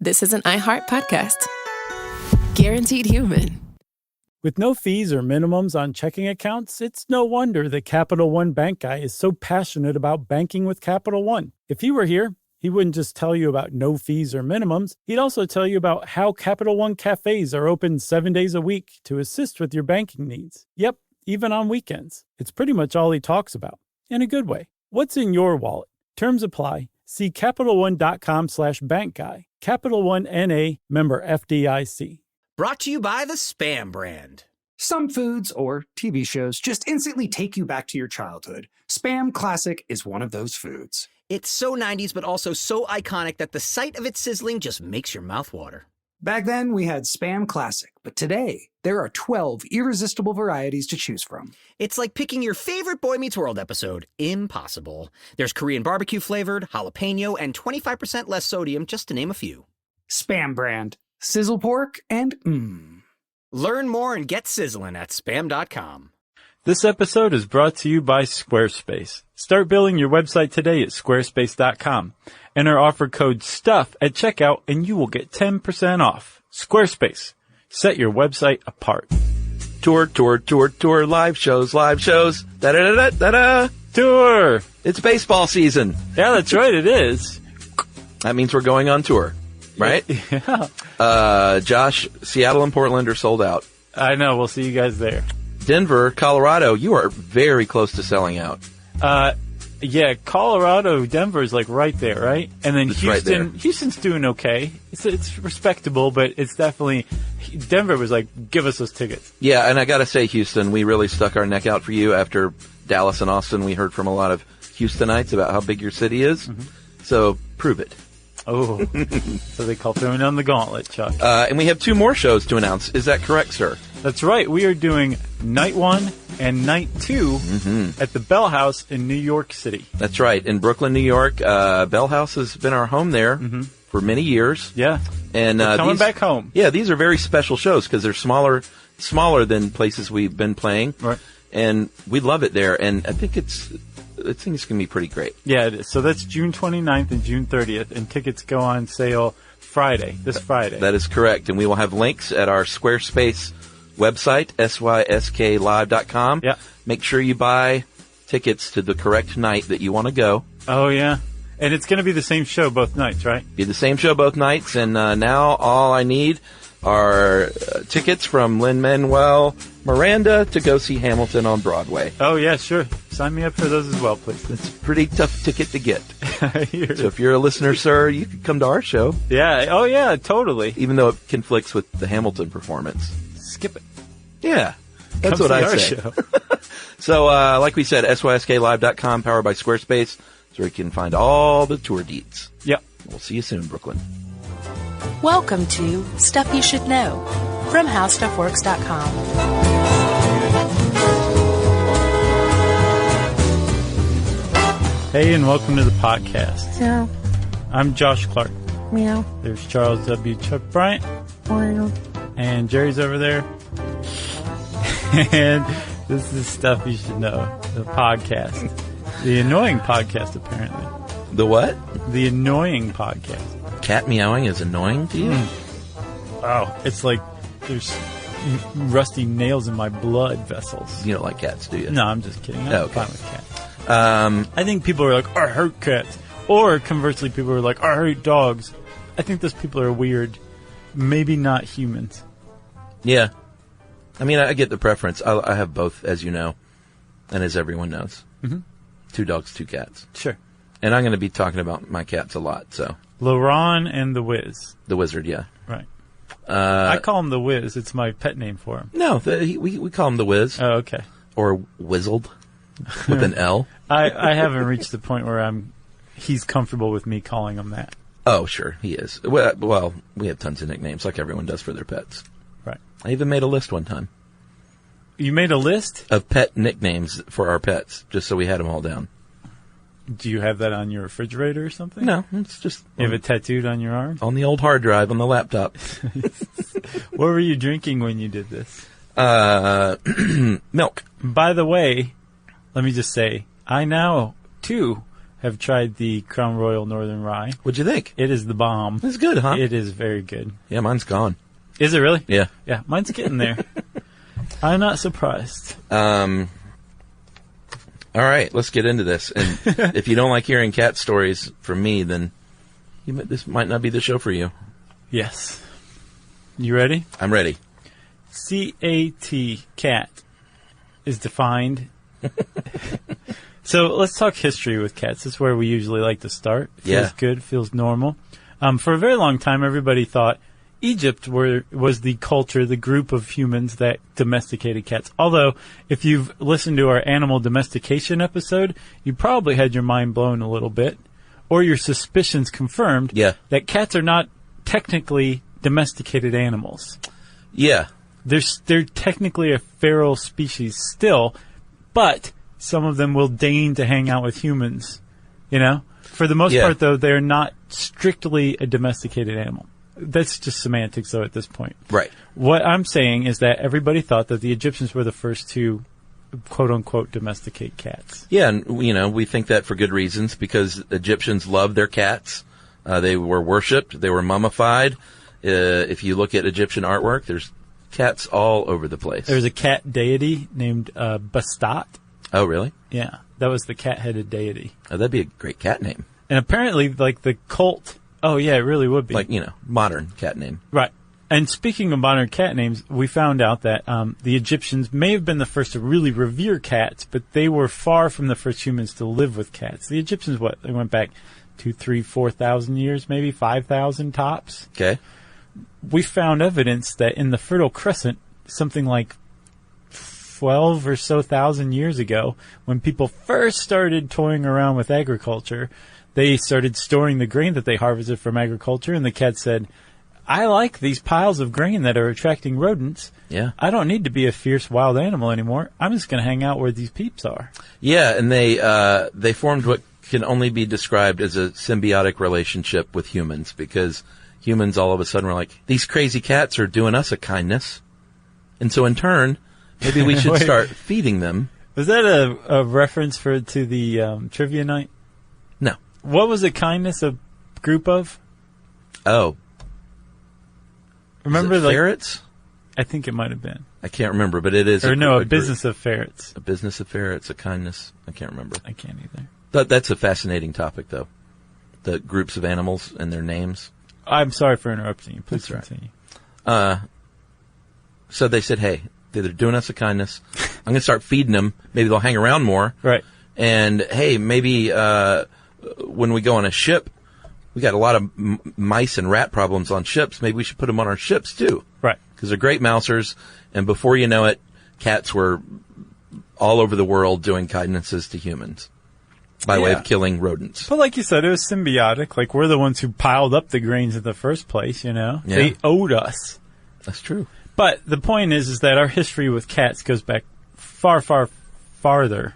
this is an iHeart podcast. Guaranteed human. With no fees or minimums on checking accounts, it's no wonder that Capital One Bank Guy is so passionate about banking with Capital One. If he were here, he wouldn't just tell you about no fees or minimums. He'd also tell you about how Capital One cafes are open 7 days a week to assist with your banking needs. Yep, even on weekends. It's pretty much all he talks about, in a good way. What's in your wallet? Terms apply. See CapitalOne.com/bankguy. Capital One N.A., member FDIC. Brought to you by the Spam brand. Some foods or TV shows just instantly take you back to your childhood. Spam Classic is one of those foods. It's so 90s, but also so iconic that the sight of it sizzling just makes your mouth water. Back then, we had Spam Classic, but today, there are 12 irresistible varieties to choose from. It's like picking your favorite Boy Meets World episode. Impossible. There's Korean barbecue flavored, jalapeno, and 25% less sodium, just to name a few. Spam brand. Sizzle pork and Learn more and get sizzling at spam.com. This episode is brought to you by Squarespace. Start building your website today at squarespace.com. Enter offer code STUFF at checkout and you will get 10% off. Squarespace. Set your website apart. Tour, live shows. Da-da-da-da-da-da. Tour! It's baseball season. Yeah, that's right, it is. That means we're going on tour, right? Yeah. Josh, Seattle and Portland are sold out. I know, we'll see you guys there. Denver, Colorado, you are very close to selling out. Yeah, Colorado, Denver is like right there, right? And then It's Houston, right there. Houston's doing okay. It's respectable, but it's definitely, Denver was like, give us those tickets. Yeah, and I gotta say, Houston, we really stuck our neck out for you after Dallas and Austin. We heard from a lot of Houstonites about how big your city is. Mm-hmm. So, prove it. Oh, so they call throwing down the gauntlet, Chuck. And we have 2 more shows to announce. Is that correct, sir? That's right. We are doing night 1 and night 2 at the Bell House in New York City. That's right. In Brooklyn, New York. Bell House has been our home there for many years. Yeah. And we're coming back home. Yeah, these are very special shows because they're smaller than places we've been playing. Right. And we love it there. And I think it's going to be pretty great. Yeah, it is. So that's June 29th and June 30th, and tickets go on sale this Friday. That is correct. And we will have links at our Squarespace website, sysklive.com. Yeah. Make sure you buy tickets to the correct night that you want to go. Oh, yeah. And it's going to be the same show both nights, right? Be the same show both nights. And now all I need are tickets from Lin-Manuel Miranda to go see Hamilton on Broadway. Oh, yeah, sure. Sign me up for those as well, please. It's a pretty tough ticket to get. So if you're a listener, sir, you could come to our show. Yeah. Oh, yeah, totally. Even though it conflicts with the Hamilton performance. Skip it. Yeah. That's Come what I see say. our show. So, like we said, sysklive.com, powered by Squarespace, so you can find all the tour deets. Yep. We'll see you soon, Brooklyn. Welcome to Stuff You Should Know from HowStuffWorks.com. Hey, and welcome to the podcast. Meow. I'm Josh Clark. Meow. There's Charles W. Chuck Bryant. Meow. And Jerry's over there. And this is Stuff You Should Know, the podcast. The annoying podcast, apparently. The what? The annoying podcast. Cat meowing is annoying to you? Oh, it's like there's rusty nails in my blood vessels. You don't like cats, do you? No, I'm just kidding. I'm okay. fine with cats. I think people are like, I hate cats. Or conversely, people are like, I hate dogs. I think those people are weird. Maybe not humans. Yeah. I mean, I get the preference. I have both, as you know, and as everyone knows. Mm-hmm. 2 dogs, 2 cats. Sure. And I'm going to be talking about my cats a lot, so. LaRon and the Wiz. The Wizard, yeah. Right. I call him the Wiz. It's my pet name for him. No, we call him the Wiz. Oh, okay. Or Wizzled with an L. I haven't reached the point where he's comfortable with me calling him that. Oh, sure, he is. Well, we have tons of nicknames like everyone does for their pets. Right. I even made a list one time. You made a list? Of pet nicknames for our pets, just so we had them all down. Do you have that on your refrigerator or something? No, it's just... You have it tattooed on your arm? On the old hard drive on the laptop. What were you drinking when you did this? Milk. By the way, let me just say, I now, too, have tried the Crown Royal Northern Rye. What'd you think? It is the bomb. It's good, huh? It is very good. Yeah, mine's gone. Is it really? Yeah. Yeah, mine's getting there. I'm not surprised. All right, let's get into this. And if you don't like hearing cat stories from me, then this might not be the show for you. Yes. You ready? I'm ready. C-A-T, cat, is defined. So let's talk history with cats. That's where we usually like to start. Feels good, feels normal. For a very long time, everybody thought Egypt was the culture, the group of humans that domesticated cats. Although, if you've listened to our animal domestication episode, you probably had your mind blown a little bit, or your suspicions confirmed that cats are not technically domesticated animals. Yeah. They're technically a feral species still, but some of them will deign to hang out with humans, you know? For the most part, though, they're not strictly a domesticated animal. That's just semantics, though, at this point. Right. What I'm saying is that everybody thought that the Egyptians were the first to, quote-unquote, domesticate cats. Yeah, and, we think that for good reasons, because Egyptians loved their cats. They were worshipped. They were mummified. If you look at Egyptian artwork, there's cats all over the place. There's a cat deity named Bastet. Oh, really? Yeah, that was the cat-headed deity. Oh, that'd be a great cat name. And apparently, like, the cult... Oh, yeah, it really would be. Like, modern cat name. Right. And speaking of modern cat names, we found out that the Egyptians may have been the first to really revere cats, but they were far from the first humans to live with cats. The Egyptians, they went back 2,000, 3,000, 4,000 years, maybe 5,000 tops. Okay. We found evidence that in the Fertile Crescent, something like 12 or so thousand years ago, when people first started toying around with agriculture, they started storing the grain that they harvested from agriculture, and the cat said, I like these piles of grain that are attracting rodents. Yeah. I don't need to be a fierce wild animal anymore. I'm just going to hang out where these peeps are. Yeah, and they formed what can only be described as a symbiotic relationship with humans, because humans all of a sudden were like, these crazy cats are doing us a kindness. And so in turn, maybe we should start feeding them. Was that a reference to the trivia night? No. What was a kindness a group of? Oh. Remember the ferrets? I think it might have been. I can't remember, but it is. A business of ferrets. A business of ferrets, a kindness. I can't remember. I can't either. That's a fascinating topic, though. The groups of animals and their names. I'm sorry for interrupting you. Please continue. So they said, hey, they're doing us a kindness. I'm going to start feeding them. Maybe they'll hang around more. Right. And, hey, maybe when we go on a ship, we got a lot of mice and rat problems on ships. Maybe we should put them on our ships, too. Right. Because they're great mousers. And before you know it, cats were all over the world doing kindnesses to humans by way of killing rodents. But like you said, it was symbiotic. Like, we're the ones who piled up the grains in the first place, you know? Yeah. They owed us. That's true. But the point is that our history with cats goes back far, far farther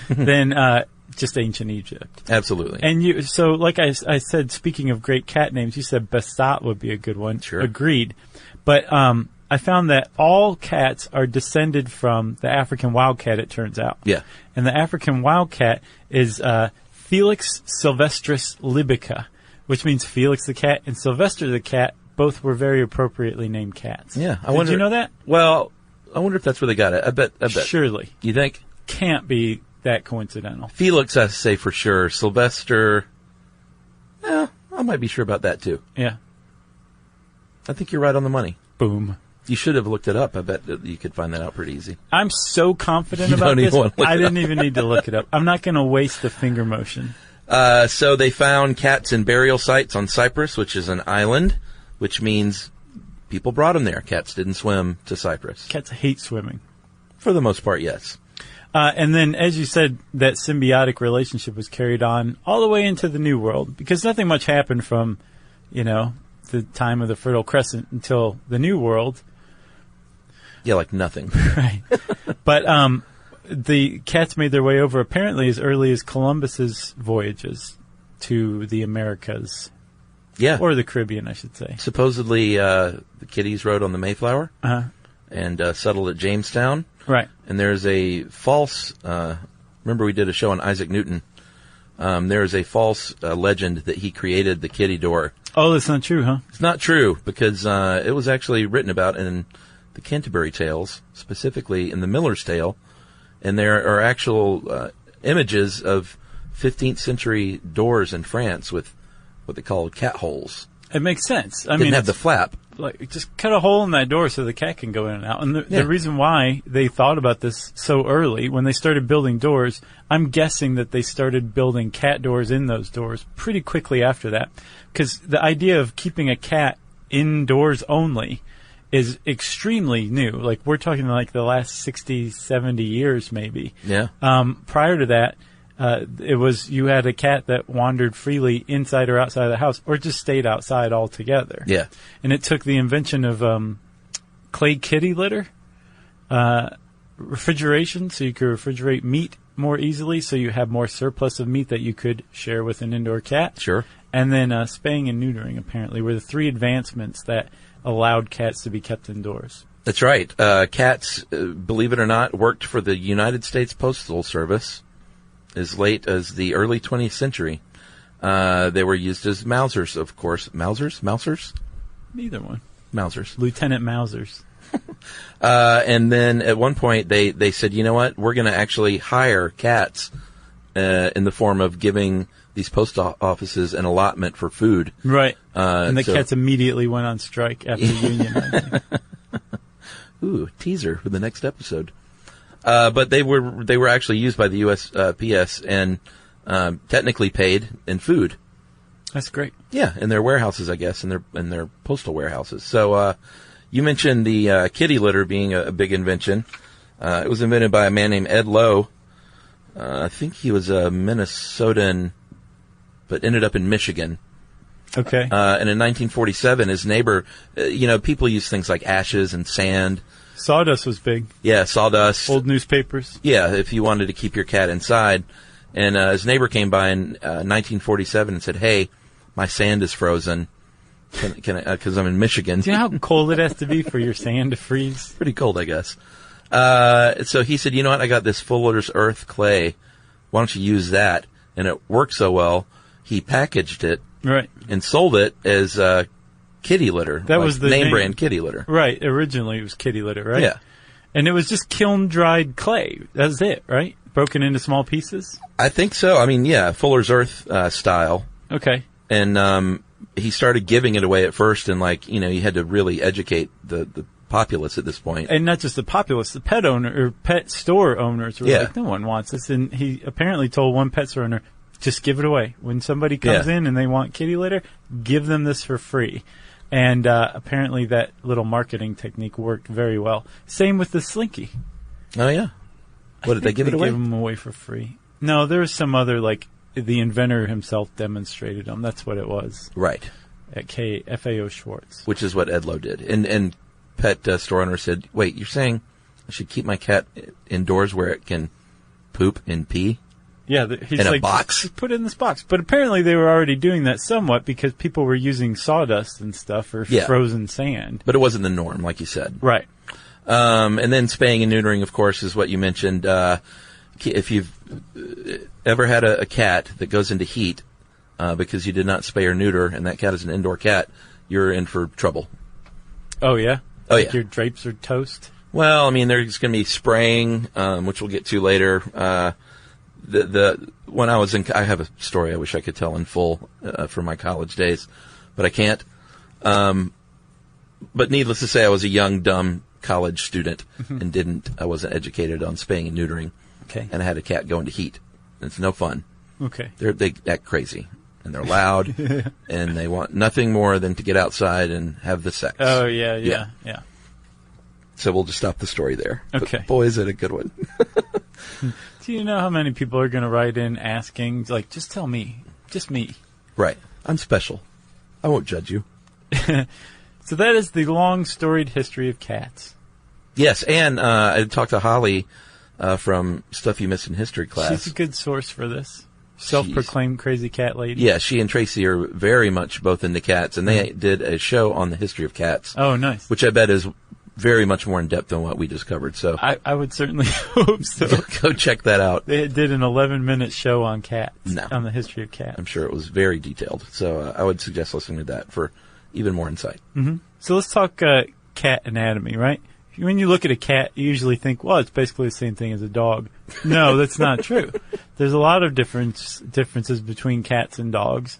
than just ancient Egypt. Absolutely. And so like I said, speaking of great cat names, you said Bastet would be a good one. Sure. Agreed. But I found that all cats are descended from the African wildcat, it turns out. Yeah. And the African wildcat is Felix sylvestris libica, which means Felix the cat and Sylvester the cat both were very appropriately named cats. Yeah. Did you know that? Well, I wonder if that's where they got it. I bet. Surely. You think? Can't be that coincidental. Felix, I say for sure. Sylvester, I might be sure about that too. Yeah. I think you're right on the money. Boom. You should have looked it up. I bet that you could find that out pretty easy. I'm so confident You about don't even this, wanna look I it didn't up. even need to look it up. I'm not going to waste the finger motion. So they found cats in burial sites on Cyprus, which is an island, which means people brought them there. Cats didn't swim to Cyprus. Cats hate swimming. For the most part, yes. And then, as you said, that symbiotic relationship was carried on all the way into the New World, because nothing much happened from, the time of the Fertile Crescent until the New World. Yeah, like nothing. Right. But the cats made their way over apparently as early as Columbus's voyages to the Americas. Yeah. Or the Caribbean, I should say. Supposedly, the kiddies rode on the Mayflower and settled at Jamestown. Right. And there's a false, remember we did a show on Isaac Newton, There is a false legend that he created the kitty door. Oh, that's not true, huh? It's not true, because it was actually written about in the Canterbury Tales, specifically in the Miller's Tale, and there are actual images of 15th century doors in France with what they call cat holes. It makes sense. Didn't have the flap. Like, just cut a hole in that door so the cat can go in and out. And the reason why they thought about this so early, when they started building doors, I'm guessing that they started building cat doors in those doors pretty quickly after that. Because the idea of keeping a cat indoors only is extremely new. Like, we're talking like the last 60, 70 years maybe. Yeah. Prior to that, it was you had a cat that wandered freely inside or outside of the house, or just stayed outside altogether. Yeah. And it took the invention of clay kitty litter, refrigeration, so you could refrigerate meat more easily, so you have more surplus of meat that you could share with an indoor cat. Sure. And then spaying and neutering, apparently, were the three advancements that allowed cats to be kept indoors. That's right. Cats, believe it or not, worked for the United States Postal Service as late as the early 20th century. They were used as Mausers, of course. Mousers? Neither one. Mousers. Lieutenant Mausers. And then at one point they said, you know what, we're going to actually hire cats in the form of giving these post offices an allotment for food. Right. And the cats immediately went on strike after unionizing. Ooh, teaser for the next episode. But they were actually used by the USPS and technically paid in food. That's great. Yeah, in their warehouses, I guess, in their postal warehouses. So you mentioned the kitty litter being a big invention. It was invented by a man named Ed Lowe. I think he was a Minnesotan, but ended up in Michigan. Okay. And in 1947, his neighbor, people use things like ashes and sand. Sawdust was big. Yeah, sawdust. Old newspapers. Yeah, if you wanted to keep your cat inside. And his neighbor came by in 1947 and said, "Hey, my sand is frozen. Can I? Because I'm in Michigan." Do you know how cold it has to be for your sand to freeze? Pretty cold, I guess. So he said, "You know what? I got this Fuller's Earth clay. Why don't you use that?" And it worked so well, he packaged it Right. and sold it as kitty litter. That was the name brand kitty litter. Right. Originally, it was kitty litter, right? Yeah. And it was just kiln-dried clay. That's it, right? Broken into small pieces? I think so. I mean, yeah, Fuller's Earth style. Okay. And he started giving it away at first, and you had to really educate the populace at this point. And not just the populace, the pet owner or pet store owners were Yeah. like, no one wants this. And he apparently told one pet store owner, just give it away. When somebody comes in and they want kitty litter, give them this for free. And apparently that little marketing technique worked very well. Same with the Slinky. Oh, yeah. What, did they give it away? They gave them away for free. No, there was some other, the inventor himself demonstrated them. That's what it was. Right. At FAO Schwartz. Which is what Ed Lowe did. And pet store owner said, "Wait, you're saying I should keep my cat indoors where it can poop and pee?" Yeah, he's in a like, box? just put it in this box. But apparently they were already doing that somewhat because people were using sawdust and stuff or frozen sand. But it wasn't the norm, like you said. Right. And then spaying and neutering, of course, is what you mentioned. If you've ever had a cat that goes into heat because you did not spay or neuter, and that cat is an indoor cat, you're in for trouble. Oh, yeah? Oh, like yeah. Your drapes are toast? Well, I mean, there's going to be spraying, which we'll get to later. When I was I have a story I wish I could tell in full from my college days, but I can't. But needless to say, I was a young, dumb college student and I wasn't educated on spaying and neutering. Okay. And I had a cat go into heat. It's no fun. Okay. They act crazy, and they're loud, and they want nothing more than to get outside and have the sex. Oh, yeah. So we'll just stop the story there. Okay. But boy, is it a good one. Do you know how many people are going to write in asking, just tell me, just me? Right. I'm special. I won't judge you. So that is the long storied history of cats. Yes, and I talked to Holly from Stuff You Missed in History class. She's a good source for this. Self-proclaimed crazy cat lady. Yeah, she and Tracy are very much both into cats, and they did a show on the history of cats. Oh, nice. Which I bet is very much more in depth than what we just covered. So I would certainly hope so. Go check that out. They did an 11-minute show on cats, No. on the history of cats. I'm sure it was very detailed. So I would suggest listening to that for even more insight. Mm-hmm. So let's talk cat anatomy, right? When you look at a cat, you usually think, well, it's basically the same thing as a dog. No, that's not true. There's a lot of differences between cats and dogs.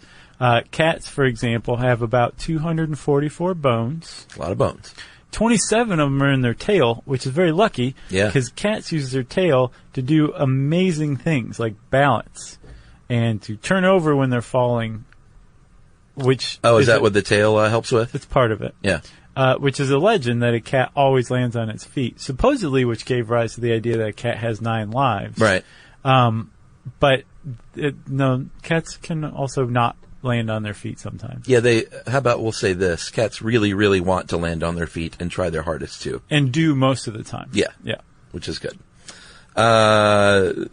Cats, for example, have about 244 bones. A lot of bones. 27 of them are in their tail, which is very lucky. Yeah. Because cats use their tail to do amazing things like balance and to turn over when they're falling, which... Oh, is that what the tail helps with? It's part of it. Yeah. Which is a legend that a cat always lands on its feet, supposedly, which gave rise to the idea that a cat has 9 lives. Right. But no, cats can also not land on their feet sometimes. Yeah, how about we'll say this. Cats really, really want to land on their feet and try their hardest to. And do most of the time. Yeah. Yeah. Which is good. The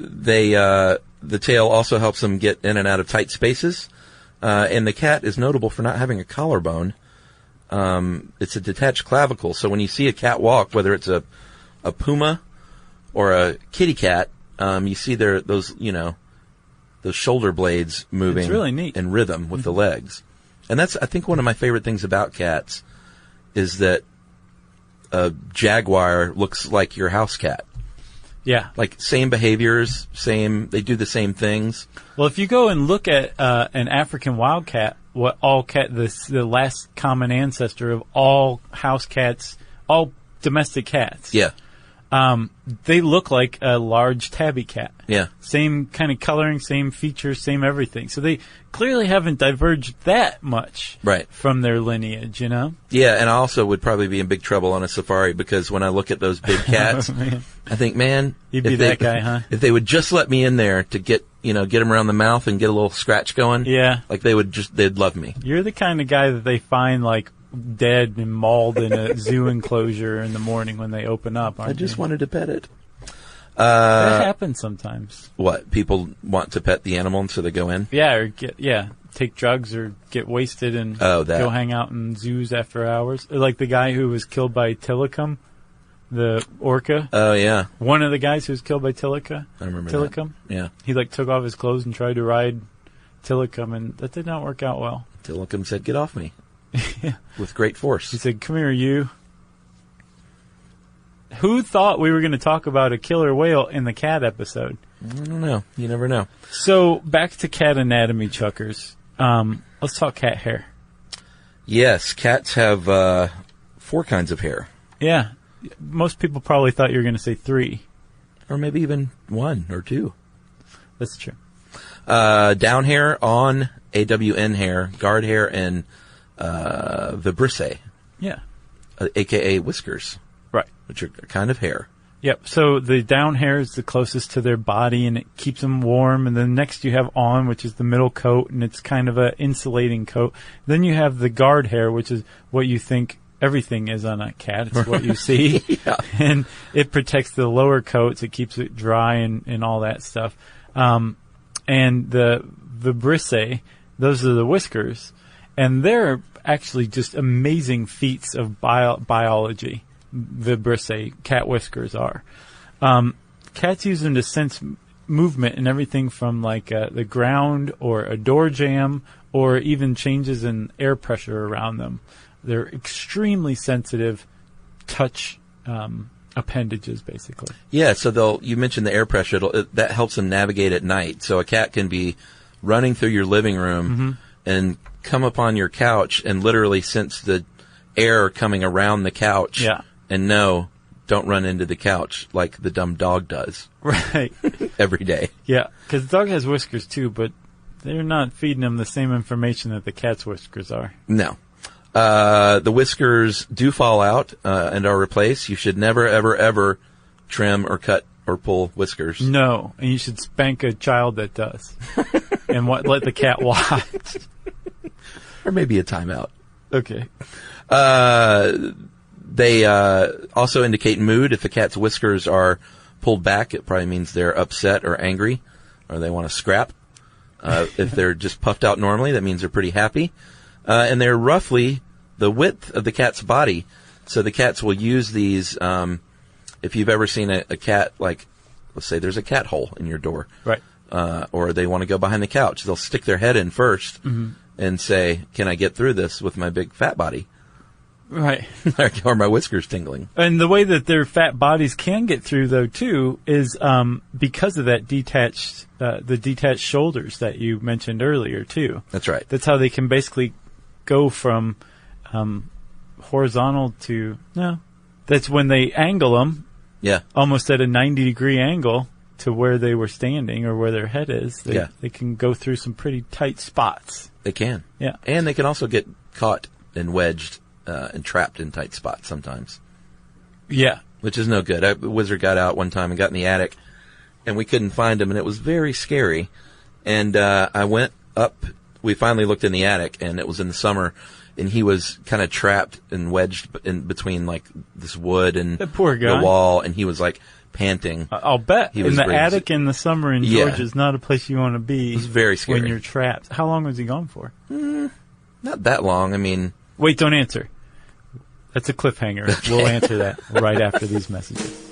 tail also helps them get in and out of tight spaces. And the cat is notable for not having a collarbone. It's a detached clavicle. So when you see a cat walk, whether it's a puma or a kitty cat, you see those shoulder blades moving. It's really neat. In rhythm with the legs. And that's, I think, one of my favorite things about cats is that a jaguar looks like your house cat. Yeah. Like same behaviors, they do the same things. Well, if you go and look at an African wildcat, the last common ancestor of all house cats, all domestic cats. Yeah. They look like a large tabby cat. Yeah. Same kind of coloring, same features, same everything. So they clearly haven't diverged that much from their lineage, you know? Yeah, and I also would probably be in big trouble on a safari because when I look at those big cats, I think, man, you'd be that guy, huh? If they would just let me in there to get them around the mouth and get a little scratch going. Yeah. Like they'd love me. You're the kind of guy that they find like dead and mauled in a zoo enclosure in the morning when they open up, aren't I just wanted to pet it. That happens sometimes. What? People want to pet the animal and so they go in? Yeah, or take drugs or get wasted and go hang out in zoos after hours. Like the guy who was killed by Tilikum, the orca. Oh, yeah. One of the guys who was killed by Tilikum. I remember Tilikum. That. Yeah. He took off his clothes and tried to ride Tilikum, and that did not work out well. Tilikum said, "Get off me." Yeah. With great force. He said, "Come here, you." Who thought we were going to talk about a killer whale in the cat episode? I don't know. You never know. So, back to cat anatomy, Chuckers. Let's talk cat hair. Yes, cats have 4 kinds of hair. Yeah. Most people probably thought you were going to say 3. Or maybe even 1 or 2. That's true. Down hair, on, AWN hair, guard hair, and vibrissae. Yeah. A.k.a. whiskers. Right. Which are kind of hair. Yep. So the down hair is the closest to their body, and it keeps them warm. And then next you have on, which is the middle coat, and it's kind of a insulating coat. Then you have the guard hair, which is what you think everything is on a cat. It's what you see. Yeah. And it protects the lower coats. It keeps it dry and all that stuff. And the vibrissae, those are the whiskers. And they're actually just amazing feats of biology. Vibrissae, cat whiskers are. Cats use them to sense movement and everything from like the ground or a door jamb or even changes in air pressure around them. They're extremely sensitive touch appendages, basically. Yeah, so you mentioned the air pressure. That helps them navigate at night. So a cat can be running through your living room and come upon your couch and literally sense the air coming around the couch. Yeah. And no, don't run into the couch like the dumb dog does. Right. Every day. Yeah, because the dog has whiskers too, but they're not feeding him the same information that the cat's whiskers are. No. The whiskers do fall out and are replaced. You should never, ever, ever trim or cut or pull whiskers. No, and you should spank a child that does. And let the cat watch. Or maybe a timeout. Okay. They also indicate mood. If a cat's whiskers are pulled back, it probably means they're upset or angry, or they want to scrap. If they're just puffed out normally, that means they're pretty happy. And they're roughly the width of the cat's body. So the cats will use these. If you've ever seen a cat, like, let's say there's a cat hole in your door. Right. Or they want to go behind the couch. They'll stick their head in first and say, can I get through this with my big fat body? Right. Or my whiskers tingling. And the way that their fat bodies can get through, though, too, is because of that the detached shoulders that you mentioned earlier, too. That's right. That's how they can basically go from horizontal to, no, that's when they angle them. Yeah. Almost at a 90-degree angle to where they were standing or where their head is. They can go through some pretty tight spots. They can. Yeah. And they can also get caught and wedged and trapped in tight spots sometimes. Yeah. Which is no good. A wizard got out one time and got in the attic, and we couldn't find him, and it was very scary. And I went up. We finally looked in the attic, and it was in the summer, and he was kind of trapped and wedged in between, like, this wood and that poor guy. The wall, and he was, like, panting. I'll bet. In the attic in the summer in Georgia is not a place you want to be. It was very scary. When you're trapped. How long was he gone for? Not that long. I mean... Wait, don't answer. That's a cliffhanger. We'll answer that right after these messages.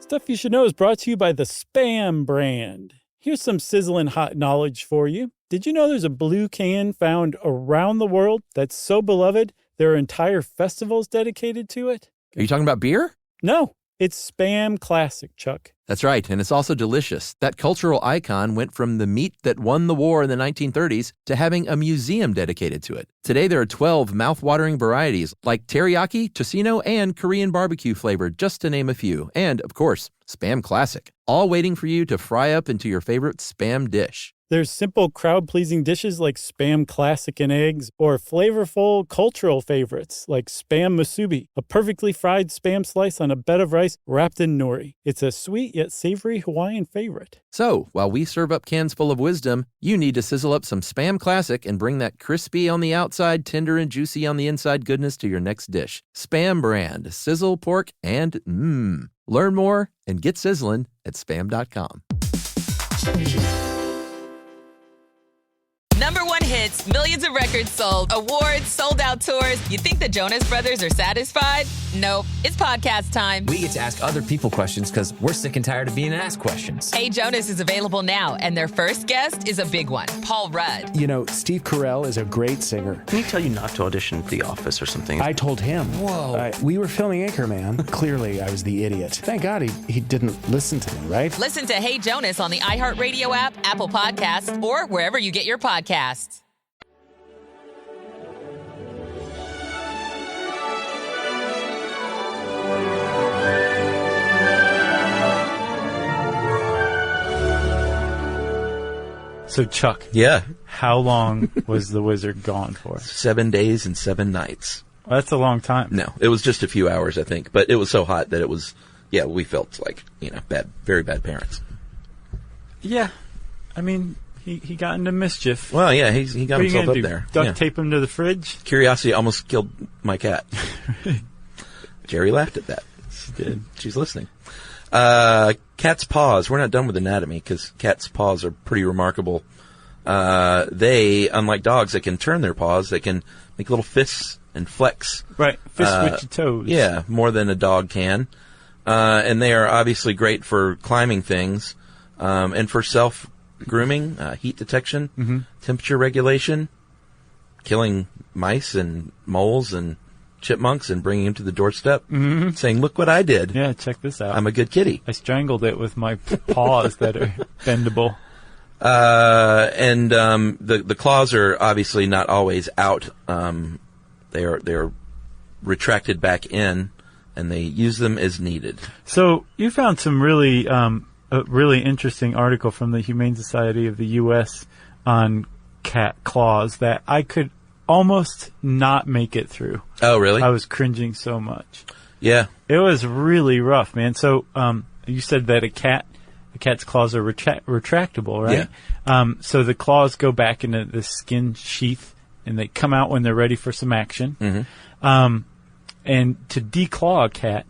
Stuff You Should Know is brought to you by the Spam brand. Here's some sizzling hot knowledge for you. Did you know there's a blue can found around the world that's so beloved there are entire festivals dedicated to it? Are you talking about beer? No, it's Spam Classic, Chuck. That's right, and it's also delicious. That cultural icon went from the meat that won the war in the 1930s to having a museum dedicated to it. Today there are 12 mouth-watering varieties like teriyaki, tocino, and Korean barbecue flavored, just to name a few. And, of course, Spam Classic, all waiting for you to fry up into your favorite Spam dish. There's simple, crowd-pleasing dishes like Spam Classic and eggs, or flavorful cultural favorites like Spam Musubi, a perfectly fried Spam slice on a bed of rice wrapped in nori. It's a sweet yet savory Hawaiian favorite. So, while we serve up cans full of wisdom, you need to sizzle up some Spam Classic and bring that crispy on the outside, tender and juicy on the inside goodness to your next dish. Spam brand, sizzle, pork, and mmm. Learn more and get sizzling at spam.com. #1 hits, millions of records sold, awards, sold-out tours. You think the Jonas Brothers are satisfied? Nope. It's podcast time. We get to ask other people questions because we're sick and tired of being asked questions. Hey Jonas is available now, and their first guest is a big one, Paul Rudd. You know, Steve Carell is a great singer. Didn't he tell you not to audition for The Office or something? I told him. Whoa. We were filming Anchorman. Clearly, I was the idiot. Thank God he didn't listen to me, right? Listen to Hey Jonas on the iHeartRadio app, Apple Podcasts, or wherever you get your podcasts. So, Chuck. Yeah. How long was the wizard gone for? 7 days and 7 nights. Well, that's a long time. No, it was just a few hours, I think. But it was so hot that it was, we felt like, very bad parents. Yeah. I mean, he got into mischief. Well, yeah, he got himself up there. Duct tape him to the fridge? Curiosity almost killed my cat. Jerry laughed at that. She did. She's listening. Cat's paws. We're not done with anatomy because cat's paws are pretty remarkable. They, unlike dogs, they can turn their paws. They can make little fists and flex. Right. Fists with your toes. Yeah, more than a dog can. And they are obviously great for climbing things, and for self-grooming, heat detection, temperature regulation, killing mice and moles and chipmunks and bringing them to the doorstep, saying, "Look what I did." Yeah, check this out. I'm a good kitty. I strangled it with my paws that are bendable. And the claws are obviously not always out. They're retracted back in, and they use them as needed. So you found some really a really interesting article from the Humane Society of the U.S. on cat claws that I could almost not make it through. Oh, really? I was cringing so much. Yeah. It was really rough, man. So you said that a cat's claws are retractable, right? Yeah. So the claws go back into the skin sheath, and they come out when they're ready for some action. And to declaw a cat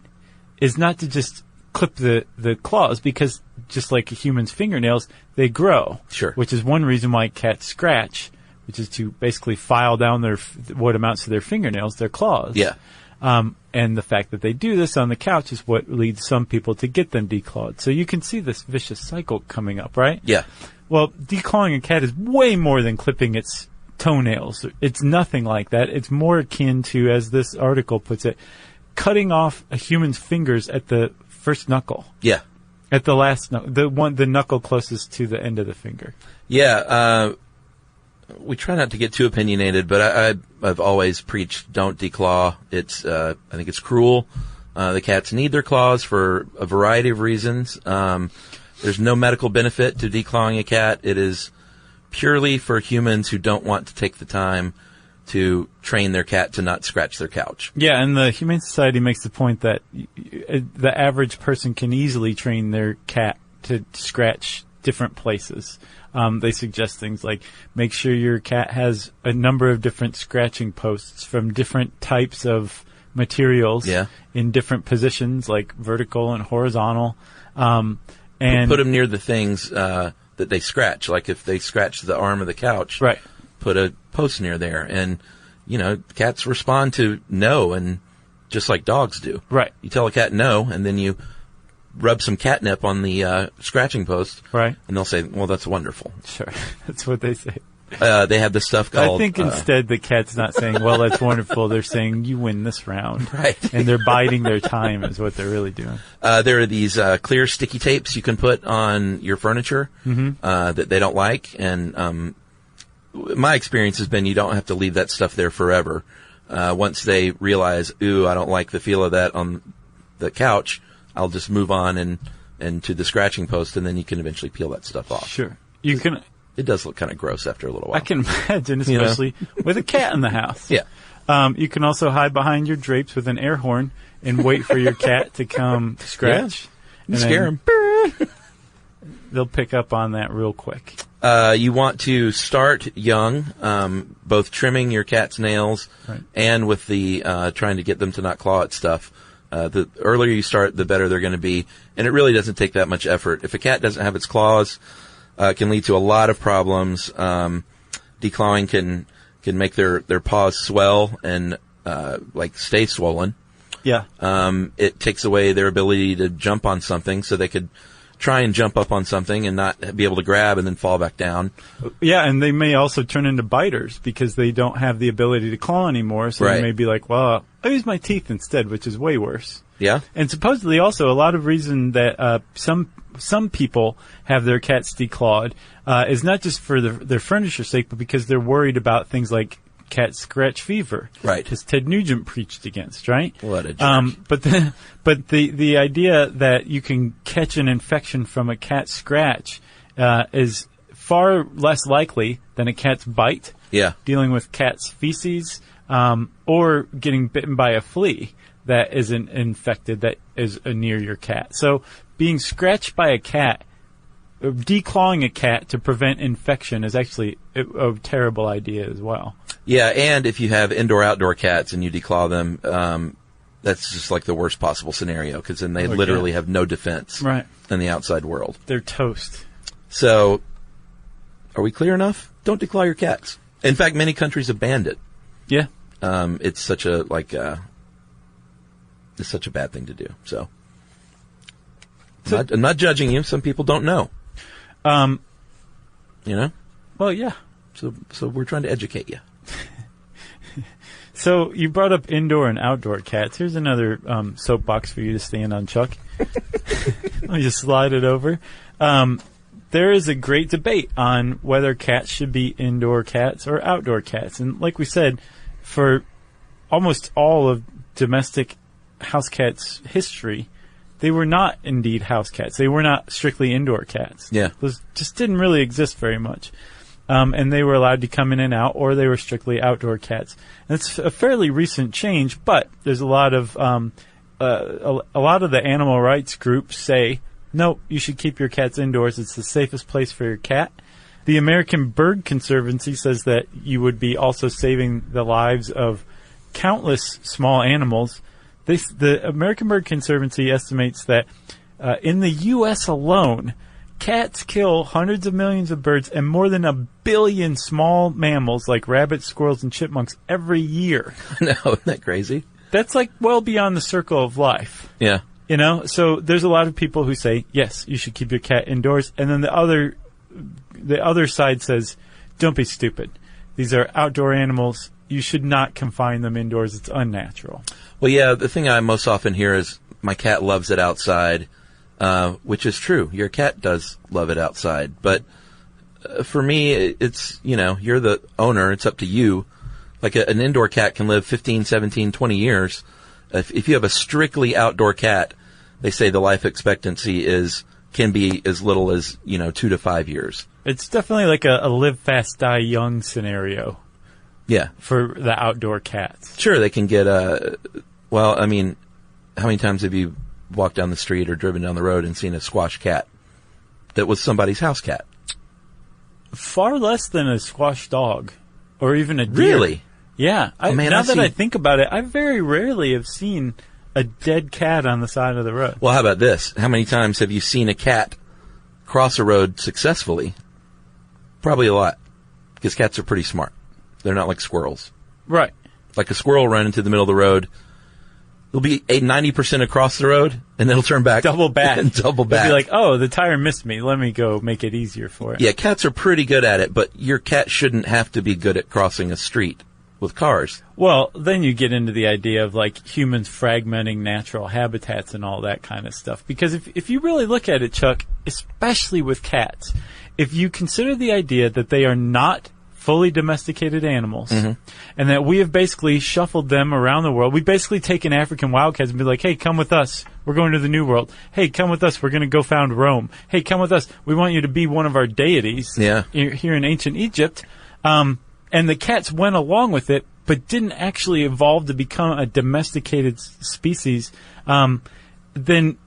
is not to just clip the claws, because just like a human's fingernails, they grow. Sure. Which is one reason why cats scratch, which is to basically file down what amounts to their fingernails, their claws. Yeah. And the fact that they do this on the couch is what leads some people to get them declawed. So you can see this vicious cycle coming up, right? Yeah. Well, declawing a cat is way more than clipping its toenails. It's nothing like that. It's more akin to, as this article puts it, cutting off a human's fingers at the first knuckle. Yeah. At the last knuckle, the knuckle closest to the end of the finger. Yeah. We try not to get too opinionated, but I've always preached don't declaw. I think it's cruel. The cats need their claws for a variety of reasons. There's no medical benefit to declawing a cat. It is purely for humans who don't want to take the time to train their cat to not scratch their couch. Yeah, and the Humane Society makes the point that the average person can easily train their cat to scratch different places. They suggest things like make sure your cat has a number of different scratching posts from different types of materials in different positions, like vertical and horizontal. And put them near the things that they scratch. Like if they scratch the arm of the couch, right, put a post near there. And, cats respond to no, and just like dogs do. Right. You tell a cat no, and then you rub some catnip on the scratching post. Right. And they'll say, well, that's wonderful. Sure. That's what they say. They have this stuff called... I think instead the cat's not saying, well, that's wonderful. They're saying, you win this round. Right. And they're biding their time is what they're really doing. There are these clear sticky tapes you can put on your furniture that they don't like. And my experience has been you don't have to leave that stuff there forever. Once they realize, ooh, I don't like the feel of that on the couch, I'll just move on and to the scratching post, and then you can eventually peel that stuff off. Sure. You can... It does look kind of gross after a little while. I can imagine, especially with a cat in the house. Yeah. You can also hide behind your drapes with an air horn and wait for your cat to come scratch. Yeah. And scare them. They'll pick up on that real quick. You want to start young, both trimming your cat's nails and with the trying to get them to not claw at stuff. The earlier you start, the better they're going to be. And it really doesn't take that much effort. If a cat doesn't have its claws, can lead to a lot of problems. Declawing can make their paws swell and stay swollen. Yeah. It takes away their ability to jump on something, so they could try and jump up on something and not be able to grab and then fall back down. Yeah, and they may also turn into biters because they don't have the ability to claw anymore. So they may be like, well, I'll use my teeth instead, which is way worse. Yeah. And supposedly also a lot of reason that some people have their cats declawed is not just for their furniture's sake, but because they're worried about things like cat scratch fever. Right. As Ted Nugent preached against, right? What a jerk. But the idea that you can catch an infection from a cat scratch is far less likely than a cat's bite. Yeah. Dealing with cat's feces or getting bitten by a flea that isn't infected, that is near your cat. So being scratched by a cat, declawing a cat to prevent infection is actually a terrible idea as well. Yeah, and if you have indoor-outdoor cats and you declaw them, that's just like the worst possible scenario, because then they literally have no defense in the outside world. They're toast. So, are we clear enough? Don't declaw your cats. In fact, many countries have banned it. Yeah. It's such a it's such a bad thing to do. So, I'm not judging you. Some people don't know. Well, yeah. So we're trying to educate you. So you brought up indoor and outdoor cats. Here's another soapbox for you to stand on, Chuck. Let me just slide it over. There is a great debate on whether cats should be indoor cats or outdoor cats. And like we said, for almost all of domestic house cats' history, they were not indeed house cats. They were not strictly indoor cats. Yeah. Those just didn't really exist very much. And they were allowed to come in and out, or they were strictly outdoor cats. And it's a fairly recent change, but there's a lot of the animal rights groups say, no, you should keep your cats indoors. It's the safest place for your cat. The American Bird Conservancy says that you would be also saving the lives of countless small animals. The American Bird Conservancy estimates that in the U.S. alone, cats kill hundreds of millions of birds and more than 1 billion small mammals like rabbits, squirrels, and chipmunks every year. No, isn't that crazy? That's like well beyond the circle of life. Yeah. You know, so there's a lot of people who say, yes, you should keep your cat indoors. And then the other side says, don't be stupid. These are outdoor animals. You should not confine them indoors. It's unnatural. Well, yeah, the thing I most often hear is my cat loves it outside, which is true. Your cat does love it outside. But for me, it's, you're the owner. It's up to you. Like an indoor cat can live 15, 17, 20 years. If you have a strictly outdoor cat, they say the life expectancy can be as little as, 2 to 5 years. It's definitely like a live fast, die young scenario. Yeah. For the outdoor cats. Sure, they can get how many times have you walked down the street or driven down the road and seen a squash cat that was somebody's house cat? Far less than a squash dog or even a deer. Really? Yeah. Now that I think about it, I very rarely have seen a dead cat on the side of the road. Well, how about this? How many times have you seen a cat cross a road successfully? Probably a lot, because cats are pretty smart. They're not like squirrels. Right. Like a squirrel run into the middle of the road. It'll be 90% across the road, and then it'll turn back. Double back. And double back. It'll be like, oh, the tire missed me. Let me go make it easier for it. Yeah, cats are pretty good at it, but your cat shouldn't have to be good at crossing a street with cars. Well, then you get into the idea of like humans fragmenting natural habitats and all that kind of stuff. Because if you really look at it, Chuck, especially with cats, if you consider the idea that they are not fully domesticated animals, and that we have basically shuffled them around the world. We've basically taken African wildcats and be like, hey, come with us. We're going to the New World. Hey, come with us. We're going to go found Rome. Hey, come with us. We want you to be one of our deities here in ancient Egypt. And the cats went along with it, but didn't actually evolve to become a domesticated species. Then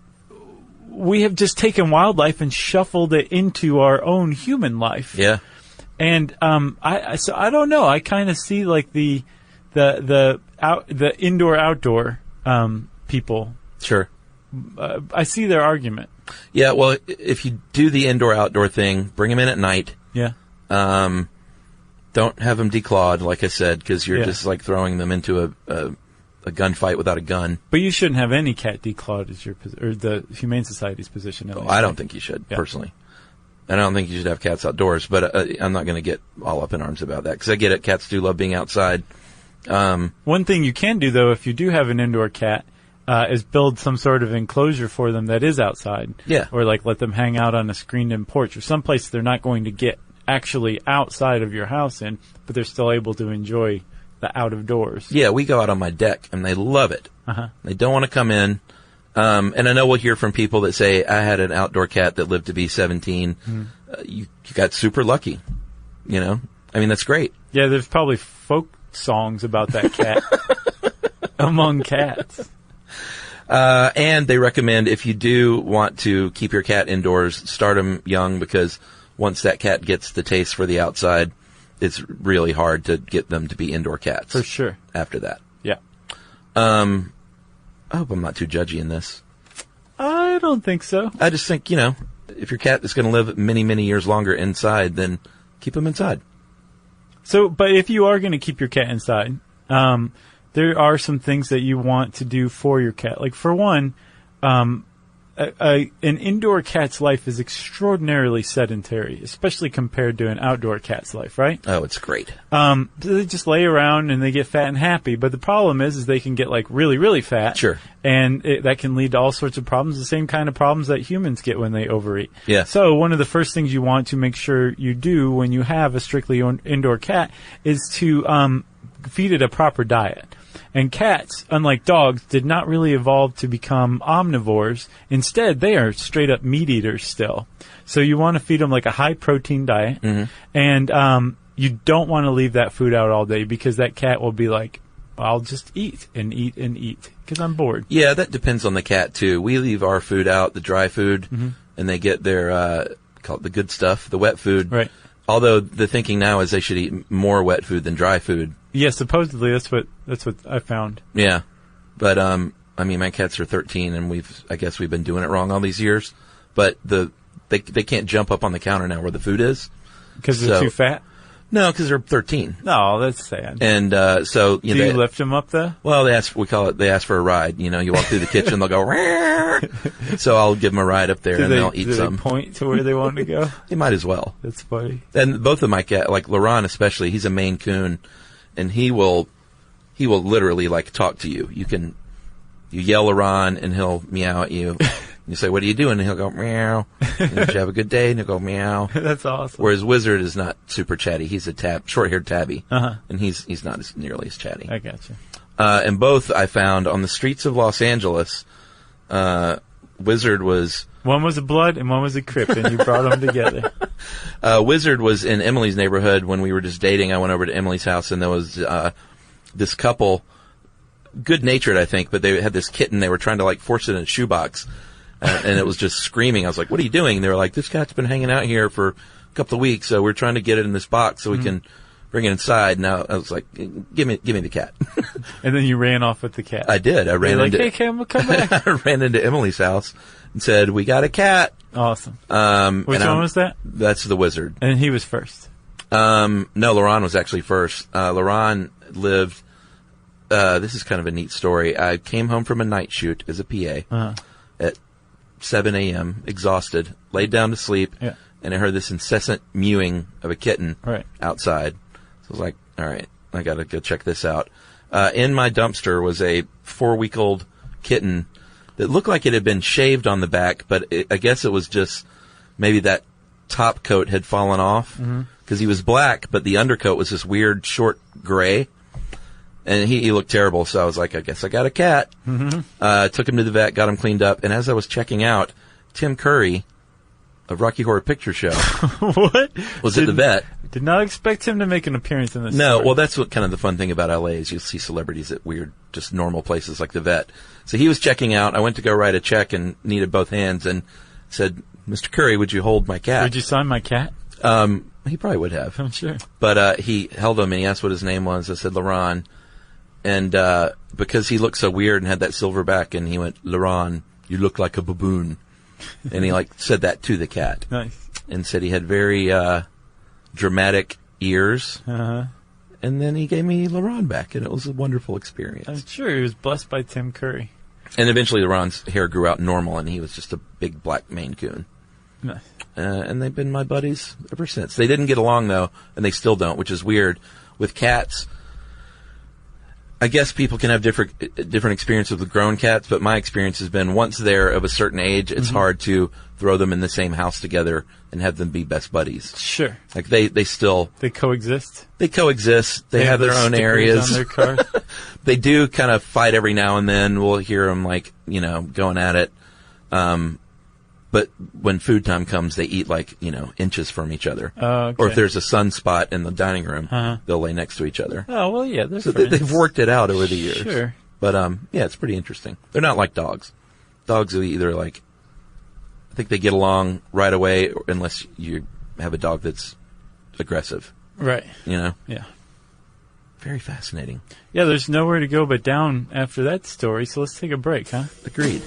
we have just taken wildlife and shuffled it into our own human life. Yeah. And I don't know. I kind of see like the indoor outdoor people. Sure. I see their argument. Yeah. Well, if you do the indoor outdoor thing, bring them in at night. Yeah. Don't have them declawed, like I said, because you're just like throwing them into a gunfight without a gun. But you shouldn't have any cat declawed as your or the Humane Society's position. At least. I don't think you should personally. And I don't think you should have cats outdoors, but I'm not going to get all up in arms about that, because I get it. Cats do love being outside. One thing you can do, though, if you do have an indoor cat, is build some sort of enclosure for them that is outside. Yeah. Or like let them hang out on a screened-in porch or someplace they're not going to get actually outside of your house in, but they're still able to enjoy the out of doors. Yeah, we go out on my deck, and they love it. They don't want to come in. And I know we'll hear from people that say, I had an outdoor cat that lived to be 17. You got super lucky, I mean, that's great. Yeah, there's probably folk songs about that cat among cats. And they recommend, if you do want to keep your cat indoors, start them young, because once that cat gets the taste for the outside, it's really hard to get them to be indoor cats. For sure. After that. Yeah. I hope I'm not too judgy in this. I don't think so. I just think, if your cat is going to live many, many years longer inside, then keep him inside. So, but if you are going to keep your cat inside, there are some things that you want to do for your cat. Like, for one, an indoor cat's life is extraordinarily sedentary, especially compared to an outdoor cat's life, right? Oh, it's great. They just lay around and they get fat and happy. But the problem is they can get like really, really fat. Sure. And that can lead to all sorts of problems, the same kind of problems that humans get when they overeat. Yeah. So one of the first things you want to make sure you do when you have a strictly indoor cat is to feed it a proper diet. And cats, unlike dogs, did not really evolve to become omnivores. Instead, they are straight up meat eaters still. So you want to feed them like a high protein diet. And you don't want to leave that food out all day, because that cat will be like, I'll just eat and eat and eat because I'm bored. Yeah, that depends on the cat too. We leave our food out, the dry food, and they get their, call it the good stuff, the wet food. Right. Although the thinking now is they should eat more wet food than dry food. Yeah, supposedly that's what That's what I found. Yeah. But, I mean, my cats are 13 and I guess we've been doing it wrong all these years. But they can't jump up on the counter now where the food is. Because they're too fat? No, because they're 13. No, that's sad. And, so, Do you lift them up though? Well, they ask for a ride. You know, you walk through the kitchen, they'll go, Rrr! So I'll give them a ride up there they'll eat some. Do they point to where they want to go? They might as well. That's funny. And both of my cats, like Laurent especially, he's a Maine Coon, and he will literally like talk to you. You yell Laurent and he'll meow at you. You say, what are you doing? And he'll go, meow. And you have a good day? And he'll go, meow. That's awesome. Whereas Wizard is not super chatty. He's a short-haired tabby. Uh-huh. And he's not nearly as chatty. I gotcha. And both I found on the streets of Los Angeles, Wizard was... One was a blood and one was a Crip, and you brought them together. Wizard was in Emily's neighborhood when we were just dating. I went over to Emily's house, and there was this couple, good-natured, I think, but they had this kitten. They were trying to, like, force it in a shoebox. And it was just screaming. I was like, what are you doing? And they were like, this cat's been hanging out here for a couple of weeks, so we're trying to get it in this box so we can bring it inside. Now I was like, give me the cat. And then you ran off with the cat. I did. I ran into, hey, Cam, come back. I ran into Emily's house and said, we got a cat. Awesome. Which one was that? That's the Wizard. And he was first. No, Laurent was actually first. Laurent lived, this is kind of a neat story. I came home from a night shoot as a PA at 7 a.m., exhausted, laid down to sleep, and I heard this incessant mewing of a kitten outside. So I was like, all right, I got to go check this out. In my dumpster was a 4-week-old kitten that looked like it had been shaved on the back, but I guess it was just maybe that top coat had fallen off because he was black, but the undercoat was this weird short gray. And he looked terrible, so I was like, I guess I got a cat. Took him to the vet, got him cleaned up, and as I was checking out, Tim Curry of Rocky Horror Picture Show was at the vet. Did not expect him to make an appearance in this story. Well, that's what kind of the fun thing about LA is you'll see celebrities at weird, just normal places like the vet. So he was checking out. I went to go write a check and needed both hands and said, Mr. Curry, would you hold my cat? Would you sign my cat? He probably would have. I'm sure. But he held him and he asked what his name was. I said, Laurent. And because he looked so weird and had that silver back, and he went, Laurent, you look like a baboon. And he said that to the cat. Nice. And said he had very dramatic ears. Uh-huh. And then he gave me Laurent back, and it was a wonderful experience. I'm sure he was blessed by Tim Curry. And eventually Laurent's hair grew out normal, and he was just a big black Maine Coon. Nice. And they've been my buddies ever since. They didn't get along, though, and they still don't, which is weird. With cats, I guess people can have different experiences with grown cats, but my experience has been once they're of a certain age, it's hard to throw them in the same house together and have them be best buddies. Sure. Like they coexist. They coexist. They have their own areas. On their car. They do kind of fight every now and then. We'll hear them going at it. But when food time comes, they eat inches from each other. Okay. Or if there's a sunspot in the dining room, they'll lay next to each other. Oh, well, yeah. So they've worked it out over the years. Sure. But, it's pretty interesting. They're not like dogs. Dogs are either I think they get along right away unless you have a dog that's aggressive. Right. Yeah. Very fascinating. Yeah, there's nowhere to go but down after that story, so let's take a break, huh? Agreed.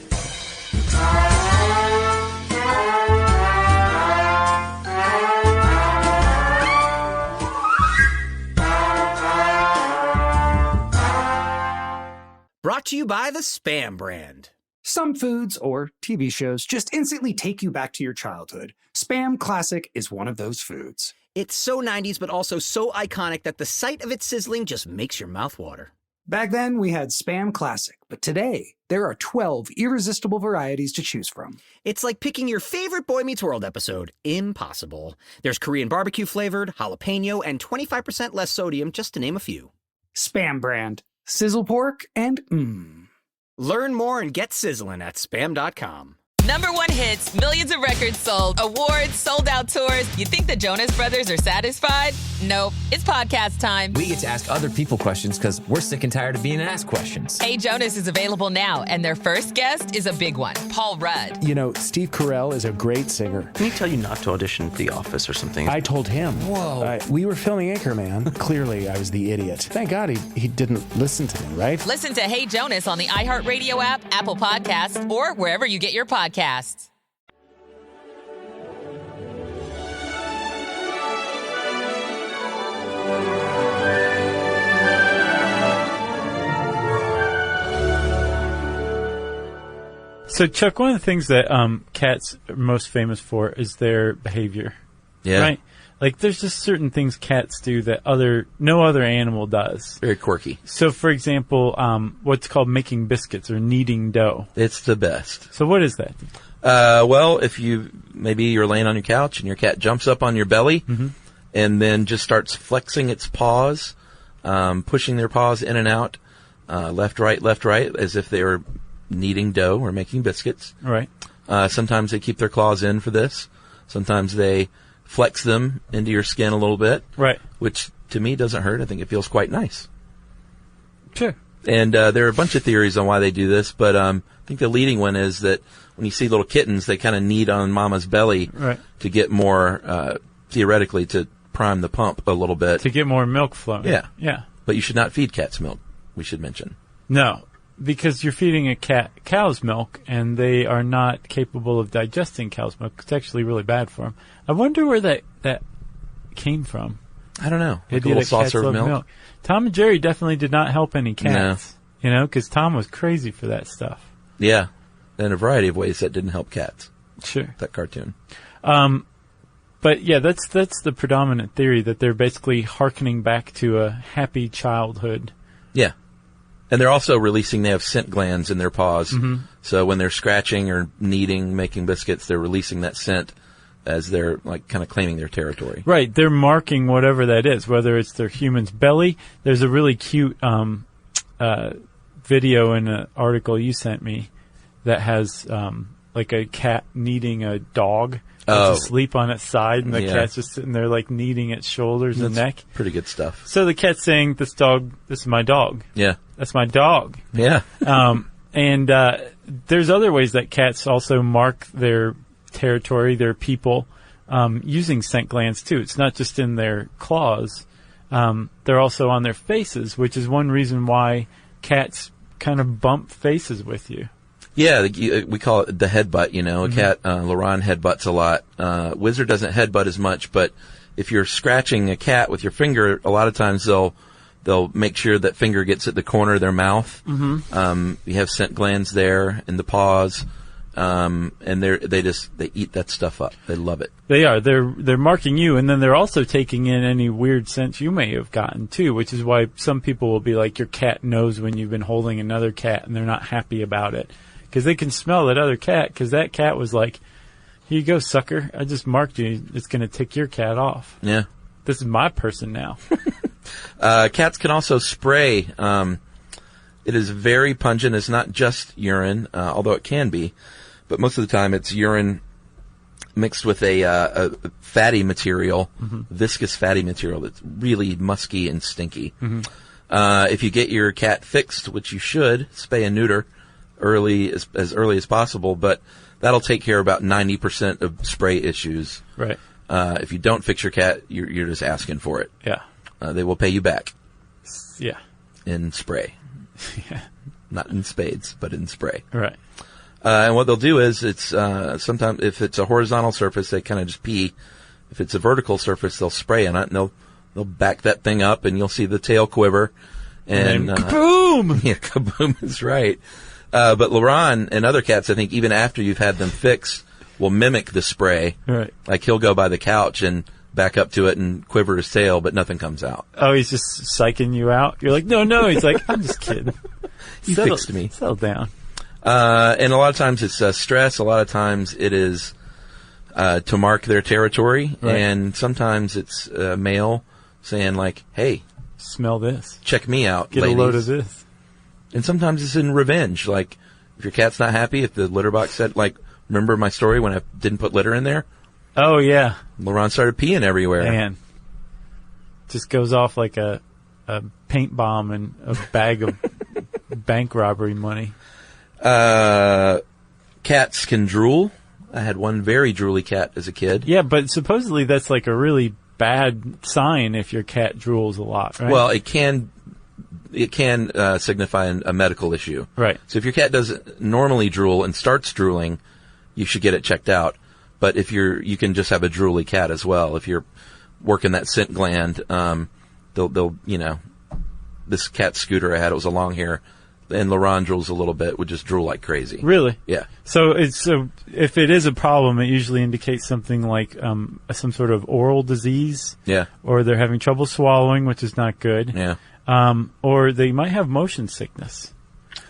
Brought to you by the Spam brand. Some foods or TV shows just instantly take you back to your childhood. Spam Classic is one of those foods. It's so 90s, but also so iconic that the sight of it sizzling just makes your mouth water. Back then, we had Spam Classic, but today, there are 12 irresistible varieties to choose from. It's like picking your favorite Boy Meets World episode, impossible. There's Korean barbecue flavored, jalapeno, and 25% less sodium, just to name a few. Spam brand. Sizzle pork and Learn more and get sizzling at Spam.com. #1 hits, millions of records sold, awards, sold-out tours. You think the Jonas Brothers are satisfied? Nope. It's podcast time. We get to ask other people questions because we're sick and tired of being asked questions. Hey Jonas is available now, and their first guest is a big one, Paul Rudd. You know, Steve Carell is a great singer. Can he tell you not to audition for The Office or something? I told him. Whoa. We were filming Anchorman. Clearly, I was the idiot. Thank God he didn't listen to me, right? Listen to Hey Jonas on the iHeartRadio app, Apple Podcasts, or wherever you get your podcasts. So, Chuck, one of the things that cats are most famous for is their behavior. Yeah. Right? Like, there's just certain things cats do that no other animal does. Very quirky. So, for example, what's called making biscuits or kneading dough. It's the best. So, what is that? Well, if maybe you're laying on your couch and your cat jumps up on your belly and then just starts flexing its paws, pushing their paws in and out, left, right, as if they were kneading dough or making biscuits. Right. Sometimes they keep their claws in for this. Sometimes they flex them into your skin a little bit. Right. Which, to me, doesn't hurt. I think it feels quite nice. Sure. And there are a bunch of theories on why they do this, but I think the leading one is that when you see little kittens, they kind of knead on mama's belly to get more, theoretically, to prime the pump a little bit. To get more milk flowing. Yeah. Yeah. But you should not feed cats milk, we should mention. No, because you're feeding a cat cow's milk, and they are not capable of digesting cow's milk. It's actually really bad for them. I wonder where that came from. I don't know. Like a little saucer of milk. Tom and Jerry definitely did not help any cats. No. You know, because Tom was crazy for that stuff. Yeah. In a variety of ways that didn't help cats. Sure. That cartoon. But yeah, that's the predominant theory, that they're basically hearkening back to a happy childhood. Yeah. And they're also they have scent glands in their paws. Mm-hmm. So when they're scratching or kneading, making biscuits, they're releasing that scent as they're like kind of claiming their territory. Right. They're marking whatever that is, whether it's their human's belly. There's a really cute video in an article you sent me that has like a cat kneading a dog that's asleep on its side, and the cat's just sitting there like kneading its shoulders and neck. Pretty good stuff. So the cat's saying, this is my dog. Yeah. That's my dog. Yeah. And there's other ways that cats also mark their territory, their people, using scent glands too. It's not just in their claws. They're also on their faces, which is one reason why cats kind of bump faces with you. Yeah, we call it the headbutt, you know. A cat, Laron headbutts a lot. Wizard doesn't headbutt as much, but if you're scratching a cat with your finger, a lot of times they'll make sure that finger gets at the corner of their mouth. Mm-hmm. You have scent glands there in the paws, and they eat that stuff up. They love it. They are. They're marking you, and then they're also taking in any weird scents you may have gotten too, which is why some people will be like, your cat knows when you've been holding another cat, and they're not happy about it. Because they can smell that other cat, because that cat was like, here you go, sucker. I just marked you. It's going to tick your cat off. Yeah. This is my person now. Cats can also spray. It is very pungent. It's not just urine, although it can be. But most of the time it's urine mixed with a fatty material, viscous fatty material that's really musky and stinky. Mm-hmm. If you get your cat fixed, which you should, spay and neuter, as early as possible, but that'll take care of about 90% of spray issues. Right. If you don't fix your cat, you're just asking for it. Yeah. They will pay you back. Yeah. In spray. Yeah. Not in spades, but in spray. Right. And what they'll do is sometimes if it's a horizontal surface, they kind of just pee. If it's a vertical surface, they'll spray on it, and they'll back that thing up, and you'll see the tail quiver. And kaboom! Yeah, kaboom is right. But Laron and other cats, I think, even after you've had them fixed, will mimic the spray. Right. Like he'll go by the couch and back up to it and quiver his tail, but nothing comes out. Oh, he's just psyching you out? You're like, no. He's like, I'm just kidding. You fixed me. Settle down. And a lot of times it's stress. A lot of times it is to mark their territory. Right. And sometimes it's a male saying like, hey, smell this. Check me out, Get ladies. a load of this. And sometimes it's in revenge. Like, if your cat's not happy, if the litter box said, like, Remember my story when I didn't put litter in there? Oh, yeah. LaRon started peeing everywhere. Man. Just goes off like a paint bomb and a bag of bank robbery money. Cats can drool. I had one very drooly cat as a kid. Yeah, but supposedly that's like a really bad sign if your cat drools a lot, right? Well, it can signify a medical issue. Right. So if your cat doesn't normally drool and starts drooling, you should get it checked out. But if you can just have a drooly cat as well. If you're working that scent gland, they'll this cat Scooter I had, it was a long hair, and LaRon drools a little bit, would just drool like crazy. Really? Yeah. So if it is a problem, it usually indicates something like some sort of oral disease. Yeah. Or they're having trouble swallowing, which is not good. Yeah. Or they might have motion sickness.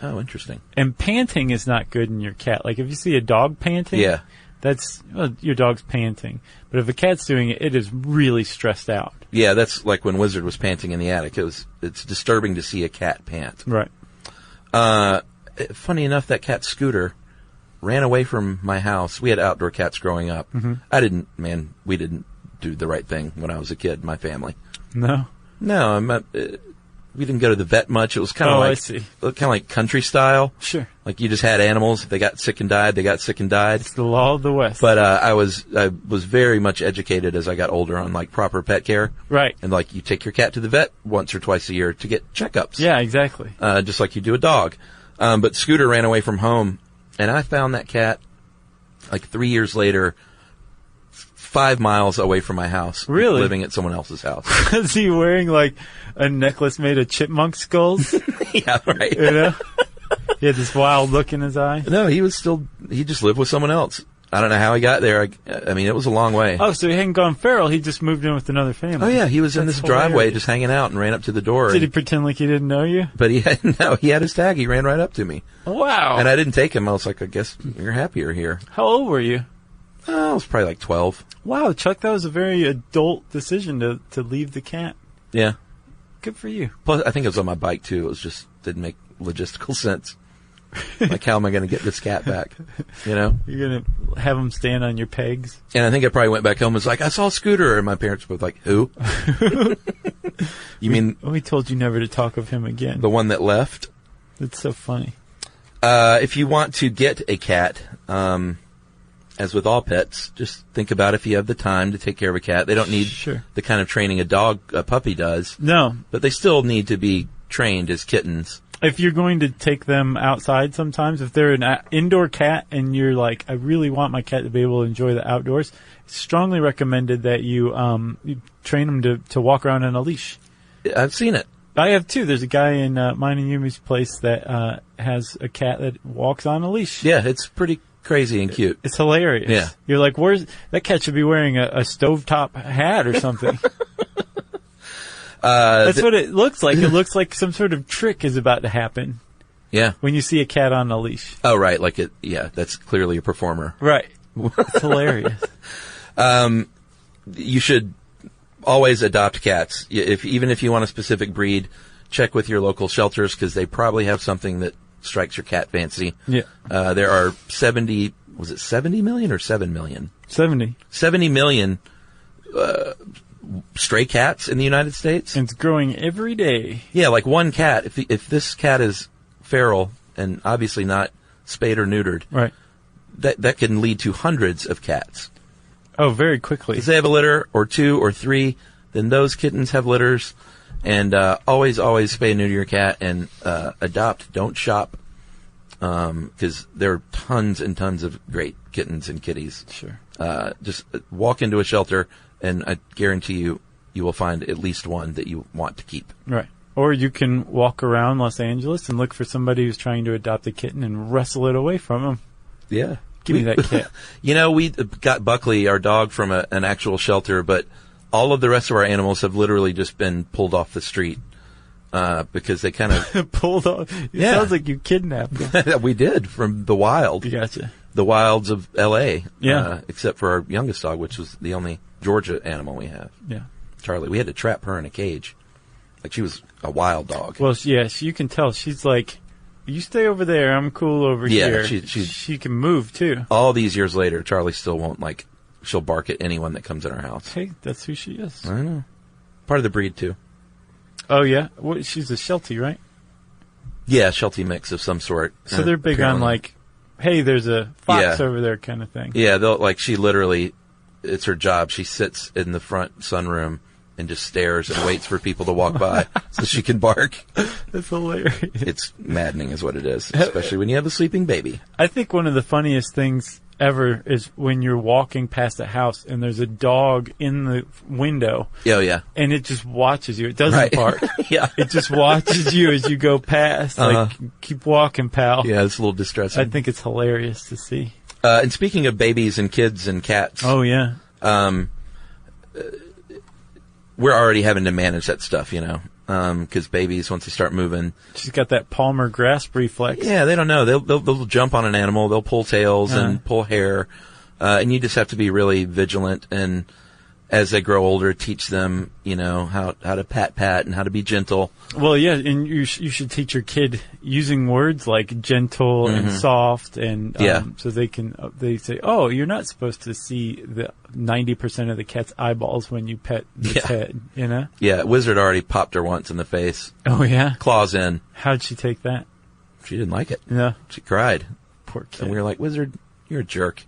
Oh, interesting. And panting is not good in your cat. Like if you see a dog panting, yeah, that's your dog's panting. But if a cat's doing it, it is really stressed out. Yeah, that's like when Wizard was panting in the attic. It's disturbing to see a cat pant. Right. Funny enough, that cat Scooter ran away from my house. We had outdoor cats growing up. Mm-hmm. We didn't do the right thing when I was a kid, my family. No? No, I'm not, we didn't go to the vet much. It was kind of like country style. Sure. Like you just had animals. If they got sick and died, they got sick and died. It's the law of the West. But I was very much educated as I got older on like proper pet care. Right. And like you take your cat to the vet once or twice a year to get checkups. Yeah, exactly. Just like you do a dog. But Scooter ran away from home, and I found that cat like 3 years later, 5 miles away from my house. Really? Living at someone else's house. Was he wearing like a necklace made of chipmunk skulls? Yeah, right. You know? He had this wild look in his eye. No, he just lived with someone else. I don't know how he got there. I mean, it was a long way. Oh, so he hadn't gone feral. He just moved in with another family. Oh, yeah. He was in That's this driveway hilarious. just hanging out and ran up to the door. Did he pretend like he didn't know you? But he had his tag. He ran right up to me. Wow. And I didn't take him. I was like, I guess you're happier here. How old were you? I was probably like 12. Wow, Chuck, that was a very adult decision to leave the cat. Yeah. Good for you. Plus, I think it was on my bike, too. It was just didn't make logistical sense. Like, how am I going to get this cat back? You know? You're going to have him stand on your pegs? And I think I probably went back home and was like, I saw Scooter. And my parents were both like, who? You mean? We told you never to talk of him again. The one that left? That's so funny. If you want to get a cat, as with all pets, just think about if you have the time to take care of a cat. They don't need the kind of training a puppy does. No. But they still need to be trained as kittens. If you're going to take them outside sometimes, if they're an indoor cat and you're like, I really want my cat to be able to enjoy the outdoors, it's strongly recommended that you train them to walk around on a leash. I've seen it. I have too. There's a guy in mine and Yumi's place that has a cat that walks on a leash. Yeah, it's pretty crazy and cute. It's hilarious. Yeah. You're like, that cat should be wearing a stovetop hat or something. That's what it looks like. It looks like some sort of trick is about to happen. Yeah. When you see a cat on a leash. Oh, right. Like it. Yeah, that's clearly a performer. Right. It's hilarious. You should always adopt cats. Even if you want a specific breed, check with your local shelters because they probably have something that strikes your cat fancy. Yeah. There are 70 million or 7 million? 70 million stray cats in the United States. And it's growing every day. Yeah, like one cat. If this cat is feral and obviously not spayed or neutered, right, that can lead to hundreds of cats. Oh, very quickly. If they have a litter or 2 or 3, then those kittens have litters. And always spay and neuter your cat and adopt. Don't shop because there are tons and tons of great kittens and kitties. Sure. Just walk into a shelter, and I guarantee you will find at least one that you want to keep. Right. Or you can walk around Los Angeles and look for somebody who's trying to adopt a kitten and wrestle it away from them. Yeah. Give me that cat. You know, we got Buckley, our dog, from an actual shelter, but all of the rest of our animals have literally just been pulled off the street because they kind of... Pulled off? It sounds like you kidnapped them. We did, from the wild. Gotcha. The wilds of L.A. Yeah. Except for our youngest dog, which was the only Georgia animal we have. Yeah. Charlie. We had to trap her in a cage. Like she was a wild dog. Well, yes, you can tell she's like you stay over there. I'm cool over here. Yeah, she can move, too. All these years later, Charlie still won't, she'll bark at anyone that comes in our house. Hey, that's who she is. I know. Part of the breed, too. Oh, yeah? She's a Sheltie, right? Yeah, Sheltie mix of some sort. So they're big apparently. on, hey, there's a fox over there kind of thing. Yeah, she literally, it's her job. She sits in the front sunroom and just stares and waits for people to walk by so she can bark. That's hilarious. It's maddening is what it is, especially when you have a sleeping baby. I think one of the funniest things ever is when you're walking past a house and there's a dog in the window. Oh, yeah. And it just watches you. It doesn't bark. Yeah. It just watches you as you go past. Keep walking, pal. Yeah, it's a little distressing. I think it's hilarious to see. And speaking of babies and kids and cats. Oh, yeah. We're already having to manage that stuff, because babies, once they start moving. She's got that Palmer grasp reflex. Yeah, they don't know. They'll jump on an animal. They'll pull tails and pull hair. And you just have to be really vigilant. And as they grow older, teach them, how to pat and how to be gentle. Well, yeah, and you should teach your kid using words like gentle and soft, and so they say, oh, you're not supposed to see the 90% of the cat's eyeballs when you pet its head, Yeah, Wizard already popped her once in the face. Oh, yeah? Claws in. How'd she take that? She didn't like it. Yeah. She cried. Poor kid. And we were like, Wizard, you're a jerk.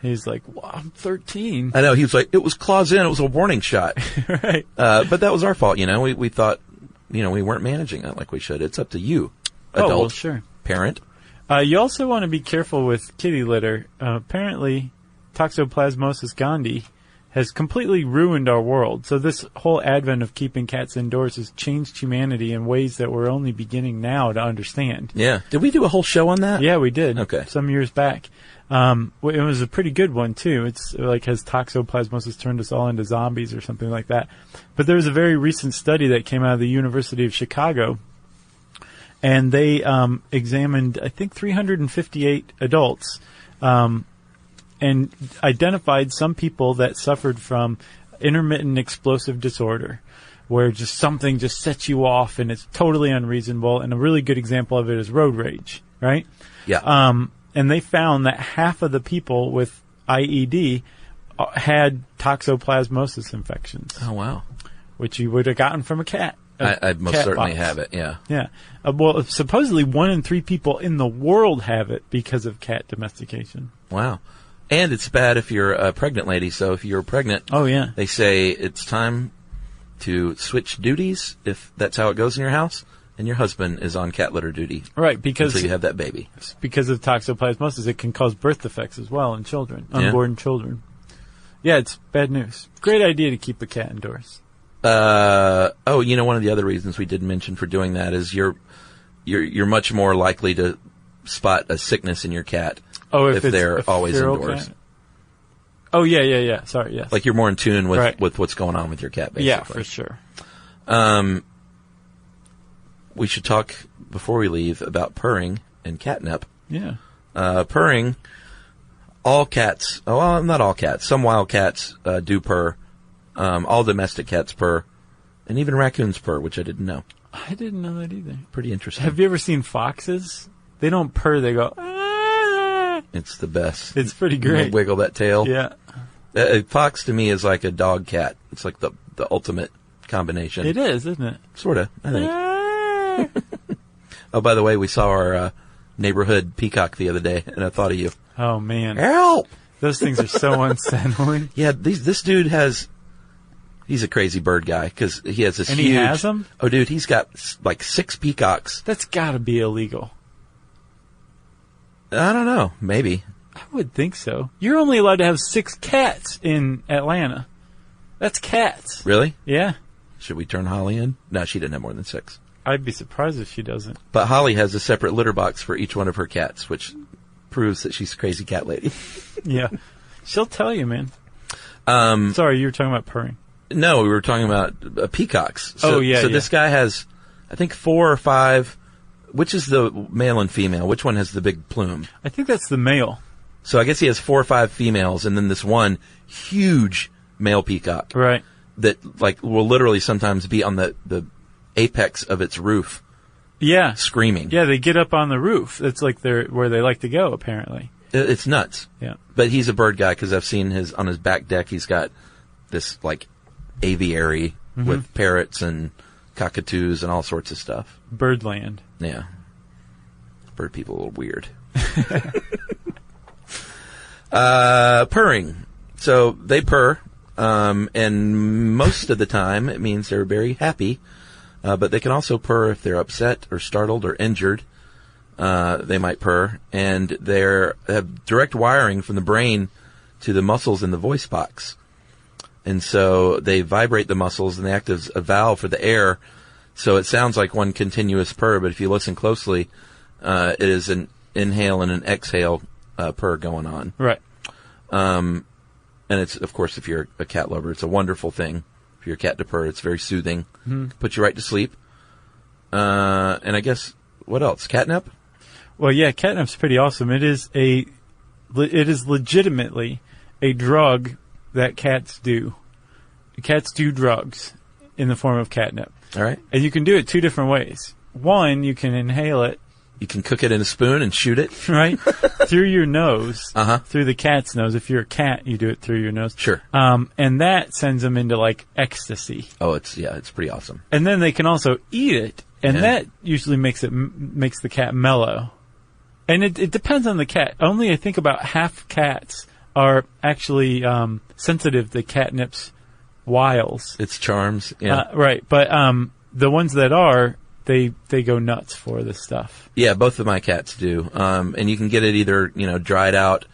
He's like, well, I'm 13. I know. He was like, it was claws in. It was a warning shot. Right. But that was our fault. We thought, we weren't managing that like we should. It's up to you, adult, sure. parent. You also want to be careful with kitty litter. Apparently, Toxoplasmosis gondii has completely ruined our world. So this whole advent of keeping cats indoors has changed humanity in ways that we're only beginning now to understand. Yeah. Did we do a whole show on that? Yeah, we did. Okay. Some years back. It was a pretty good one, too. It's has toxoplasmosis turned us all into zombies or something like that. But there was a very recent study that came out of the University of Chicago, and they examined, I think, 358 adults and identified some people that suffered from intermittent explosive disorder, where just something just sets you off and it's totally unreasonable. And a really good example of it is road rage, right? Yeah. And they found that half of the people with IED had toxoplasmosis infections. Oh, wow. Which you would have gotten from a cat. I most certainly have it, yeah. Yeah. Well, supposedly 1 in 3 people in the world have it because of cat domestication. Wow. And it's bad if you're a pregnant lady. So if you're pregnant, they say it's time to switch duties if that's how it goes in your house. And your husband is on cat litter duty. Right, because until you have that baby. Because of toxoplasmosis, it can cause birth defects as well in children, unborn children. Yeah, it's bad news. Great idea to keep a cat indoors. One of the other reasons we didn't mention for doing that is you're much more likely to spot a sickness in your cat if they're always indoors. Cat? Oh, yeah. Sorry, yes. Like you're more in tune with what's going on with your cat, basically. Yeah, for sure. We should talk, before we leave, about purring and catnip. Yeah. Purring, all cats, not all cats, some wild cats do purr. All domestic cats purr. And even raccoons purr, which I didn't know. I didn't know that either. Pretty interesting. Have you ever seen foxes? They don't purr, they go, ah! It's the best. It's pretty great. Wiggle that tail. Yeah. A fox to me is like a dog cat. It's like the ultimate combination. It is, isn't it? Sort of, I think. Oh, by the way, we saw our neighborhood peacock the other day, and I thought of you. Oh, man. Help! Those things are so unsettling. Yeah, this dude he's a crazy bird guy, because he has this huge... And he has them? Oh, dude, he's got like 6 peacocks. That's gotta be illegal. I don't know. Maybe. I would think so. You're only allowed to have 6 cats in Atlanta. That's cats. Really? Yeah. Should we turn Holly in? No, she didn't have more than 6. I'd be surprised if she doesn't. But Holly has a separate litter box for each one of her cats, which proves that she's a crazy cat lady. Yeah. She'll tell you, man. Sorry, you were talking about purring. No, we were talking about peacocks. So this guy has, I think, 4 or 5. Which is the male and female? Which one has the big plume? I think that's the male. So I guess he has 4 or 5 females, and then this one huge male peacock. Right. That will literally sometimes be on the apex of its roof. Yeah. screaming. Yeah, they get up on the roof. That's like where they like to go, apparently. It's nuts. Yeah. But he's a bird guy because I've seen on his back deck, he's got this, like, aviary with parrots and cockatoos and all sorts of stuff. Birdland. Yeah. Bird people are a little weird. Purring. So they purr, and most of the time it means they're very happy, but they can also purr if they're upset or startled or injured. They might purr, and they have direct wiring from the brain to the muscles in the voice box. And so they vibrate the muscles, and they act as a valve for the air. So it sounds like one continuous purr, but if you listen closely, it is an inhale and an exhale purr going on. Right. And it's, of course, if you're a cat lover, it's a wonderful thing. For your cat to purr, it's very soothing. Puts you right to sleep. And I guess, what else? Catnip? Well, yeah, catnip's pretty awesome. It is legitimately a drug that cats do. Cats do drugs in the form of catnip. All right. And you can do it two different ways. One, you can inhale it. You can cook it in a spoon and shoot it. Right? Through your nose. Uh-huh. Through the cat's nose. If you're a cat, you do it through your nose. Sure. And that sends them into, like, ecstasy. Oh, it's pretty awesome. And then they can also eat it. And that usually makes the cat mellow. And it depends on the cat. Only, I think, about half cats are actually sensitive to catnip's wiles. Its charms, yeah. Right. But the ones that are, they go nuts for this stuff. Yeah, both of my cats do. And you can get it either, dried out,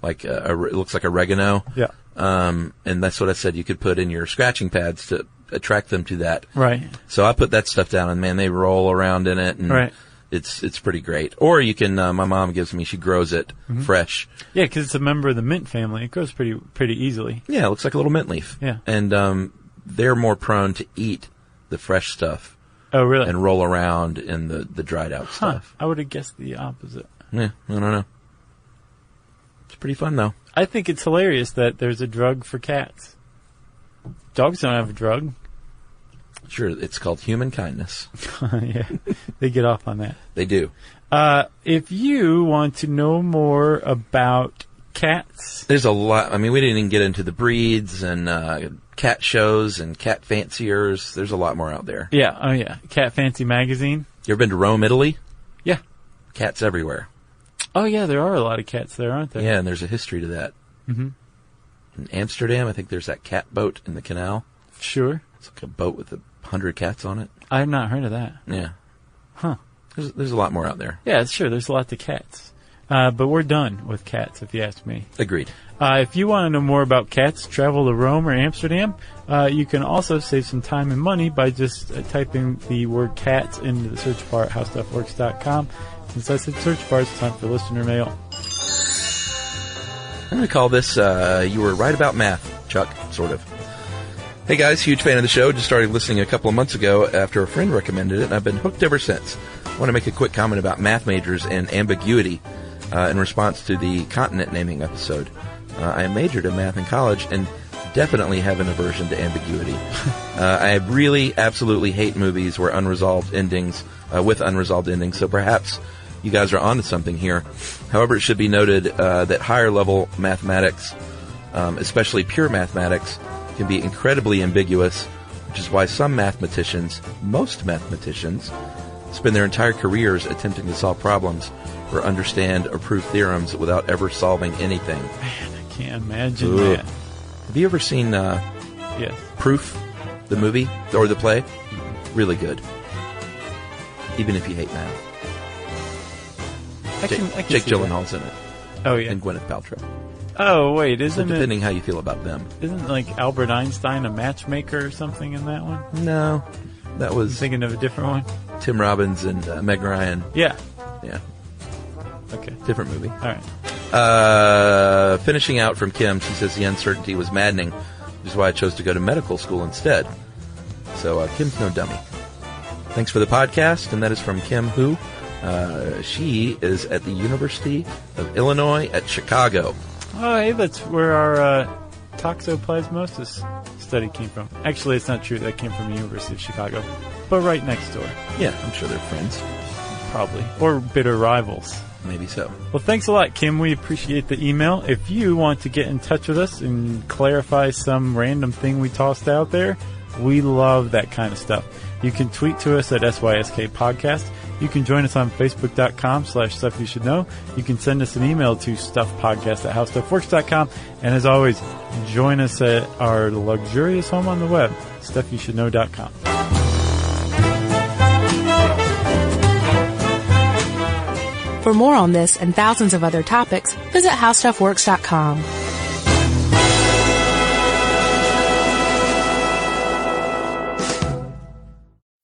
like it looks like oregano. Yeah. And that's what I said you could put in your scratching pads to attract them to that. Right. So I put that stuff down, and man, they roll around in it, and right. It's pretty great. Or you can, my mom gives me, she grows it fresh. Yeah, because it's a member of the mint family. It grows pretty easily. Yeah, it looks like a little mint leaf. Yeah. And they're more prone to eat the fresh stuff. Oh, really? And roll around in the dried out stuff. I would have guessed the opposite. Yeah, I don't know. It's pretty fun, though. I think it's hilarious that there's a drug for cats. Dogs don't have a drug. Sure, it's called human kindness. Yeah, they get off on that. They do. If you want to know more about cats... There's a lot. I mean, we didn't even get into the breeds and cat shows and cat fanciers. There's a lot more out there. Yeah, oh yeah. Cat Fancy Magazine. You ever been to Rome, Italy? Yeah. Cats everywhere. Oh yeah, there are a lot of cats there, aren't there? Yeah, and there's a history to that. Mm-hmm. In Amsterdam, I think there's that cat boat in the canal. Sure. It's like a boat with 100 cats on it. I have not heard of that. Yeah. Huh. There's a lot more out there. Yeah, sure. There's a lot to cats. But we're done with cats, if you ask me. Agreed. If you want to know more about cats, travel to Rome or Amsterdam. You can also save some time and money by just typing the word cats into the search bar at howstuffworks.com. Since I said search bar, it's time for listener mail. I'm going to call this, You Were Right About Math, Chuck, sort of. Hey guys, huge fan of the show. Just started listening a couple of months ago after a friend recommended it, and I've been hooked ever since. I want to make a quick comment about math majors and ambiguity in response to the continent naming episode. I majored in math in college and definitely have an aversion to ambiguity. I really absolutely hate movies where with unresolved endings, so perhaps you guys are onto something here. However, it should be noted that higher level mathematics, especially pure mathematics, can be incredibly ambiguous, which is why most mathematicians, spend their entire careers attempting to solve problems or understand or prove theorems without ever solving anything. Man, I can't imagine that. Have you ever seen yes. Proof, the movie, or the play? Really good. Even if you hate math. Jake Gyllenhaal's in it. Oh, yeah. And Gwyneth Paltrow. Oh, wait, isn't so depending how you feel about them. Isn't, like, Albert Einstein a matchmaker or something in that one? No. That was... I'm thinking of a different one? Tim Robbins and Meg Ryan. Yeah. Yeah. Okay. Different movie. All right. Finishing out from Kim, she says the uncertainty was maddening, which is why I chose to go to medical school instead. So, Kim's no dummy. Thanks for the podcast, and that is from Kim Who. She is at the University of Illinois at Chicago. Oh, hey, that's where our toxoplasmosis study came from. Actually, it's not true. That came from the University of Chicago, but right next door. Yeah, I'm sure they're friends. probably, or bitter rivals. Maybe so. Well, thanks a lot, Kim. We appreciate the email. If you want to get in touch with us and clarify some random thing we tossed out there, we love that kind of stuff. You can tweet to us at SYSK Podcast. You can join us on Facebook.com/Stuff You Should Know. You can send us an email to stuffpodcast@howstuffworks.com. And as always, join us at our luxurious home on the web, stuffyoushouldknow.com. For more on this and thousands of other topics, visit howstuffworks.com.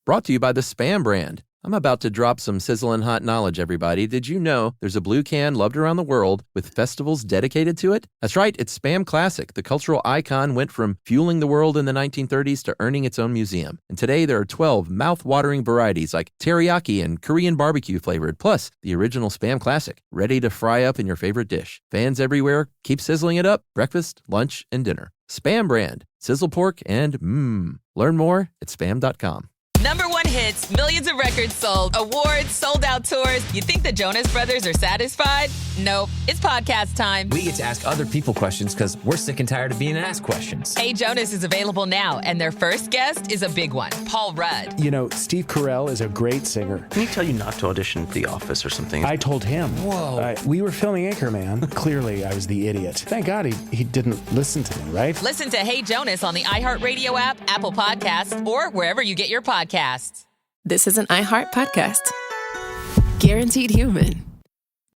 Brought to you by the Spam brand. I'm about to drop some sizzling hot knowledge, everybody. Did you know there's a blue can loved around the world with festivals dedicated to it? That's right, it's Spam Classic. The cultural icon went from fueling the world in the 1930s to earning its own museum. And today there are 12 mouth-watering varieties like teriyaki and Korean barbecue flavored, plus the original Spam Classic, ready to fry up in your favorite dish. Fans everywhere, keep sizzling it up, breakfast, lunch, and dinner. Spam brand, sizzle pork, and Learn more at spam.com. #1 hits, millions of records sold, awards, sold-out tours. You think the Jonas Brothers are satisfied? Nope. It's podcast time. We get to ask other people questions because we're sick and tired of being asked questions. Hey Jonas is available now, and their first guest is a big one, Paul Rudd. You know, Steve Carell is a great singer. Didn't he tell you not to audition for The Office or something? I told him. Whoa. We were filming Anchorman. Clearly, I was the idiot. Thank God he didn't listen to me, right? Listen to Hey Jonas on the iHeartRadio app, Apple Podcasts, or wherever you get your podcasts. This is an iHeart podcast. Guaranteed human.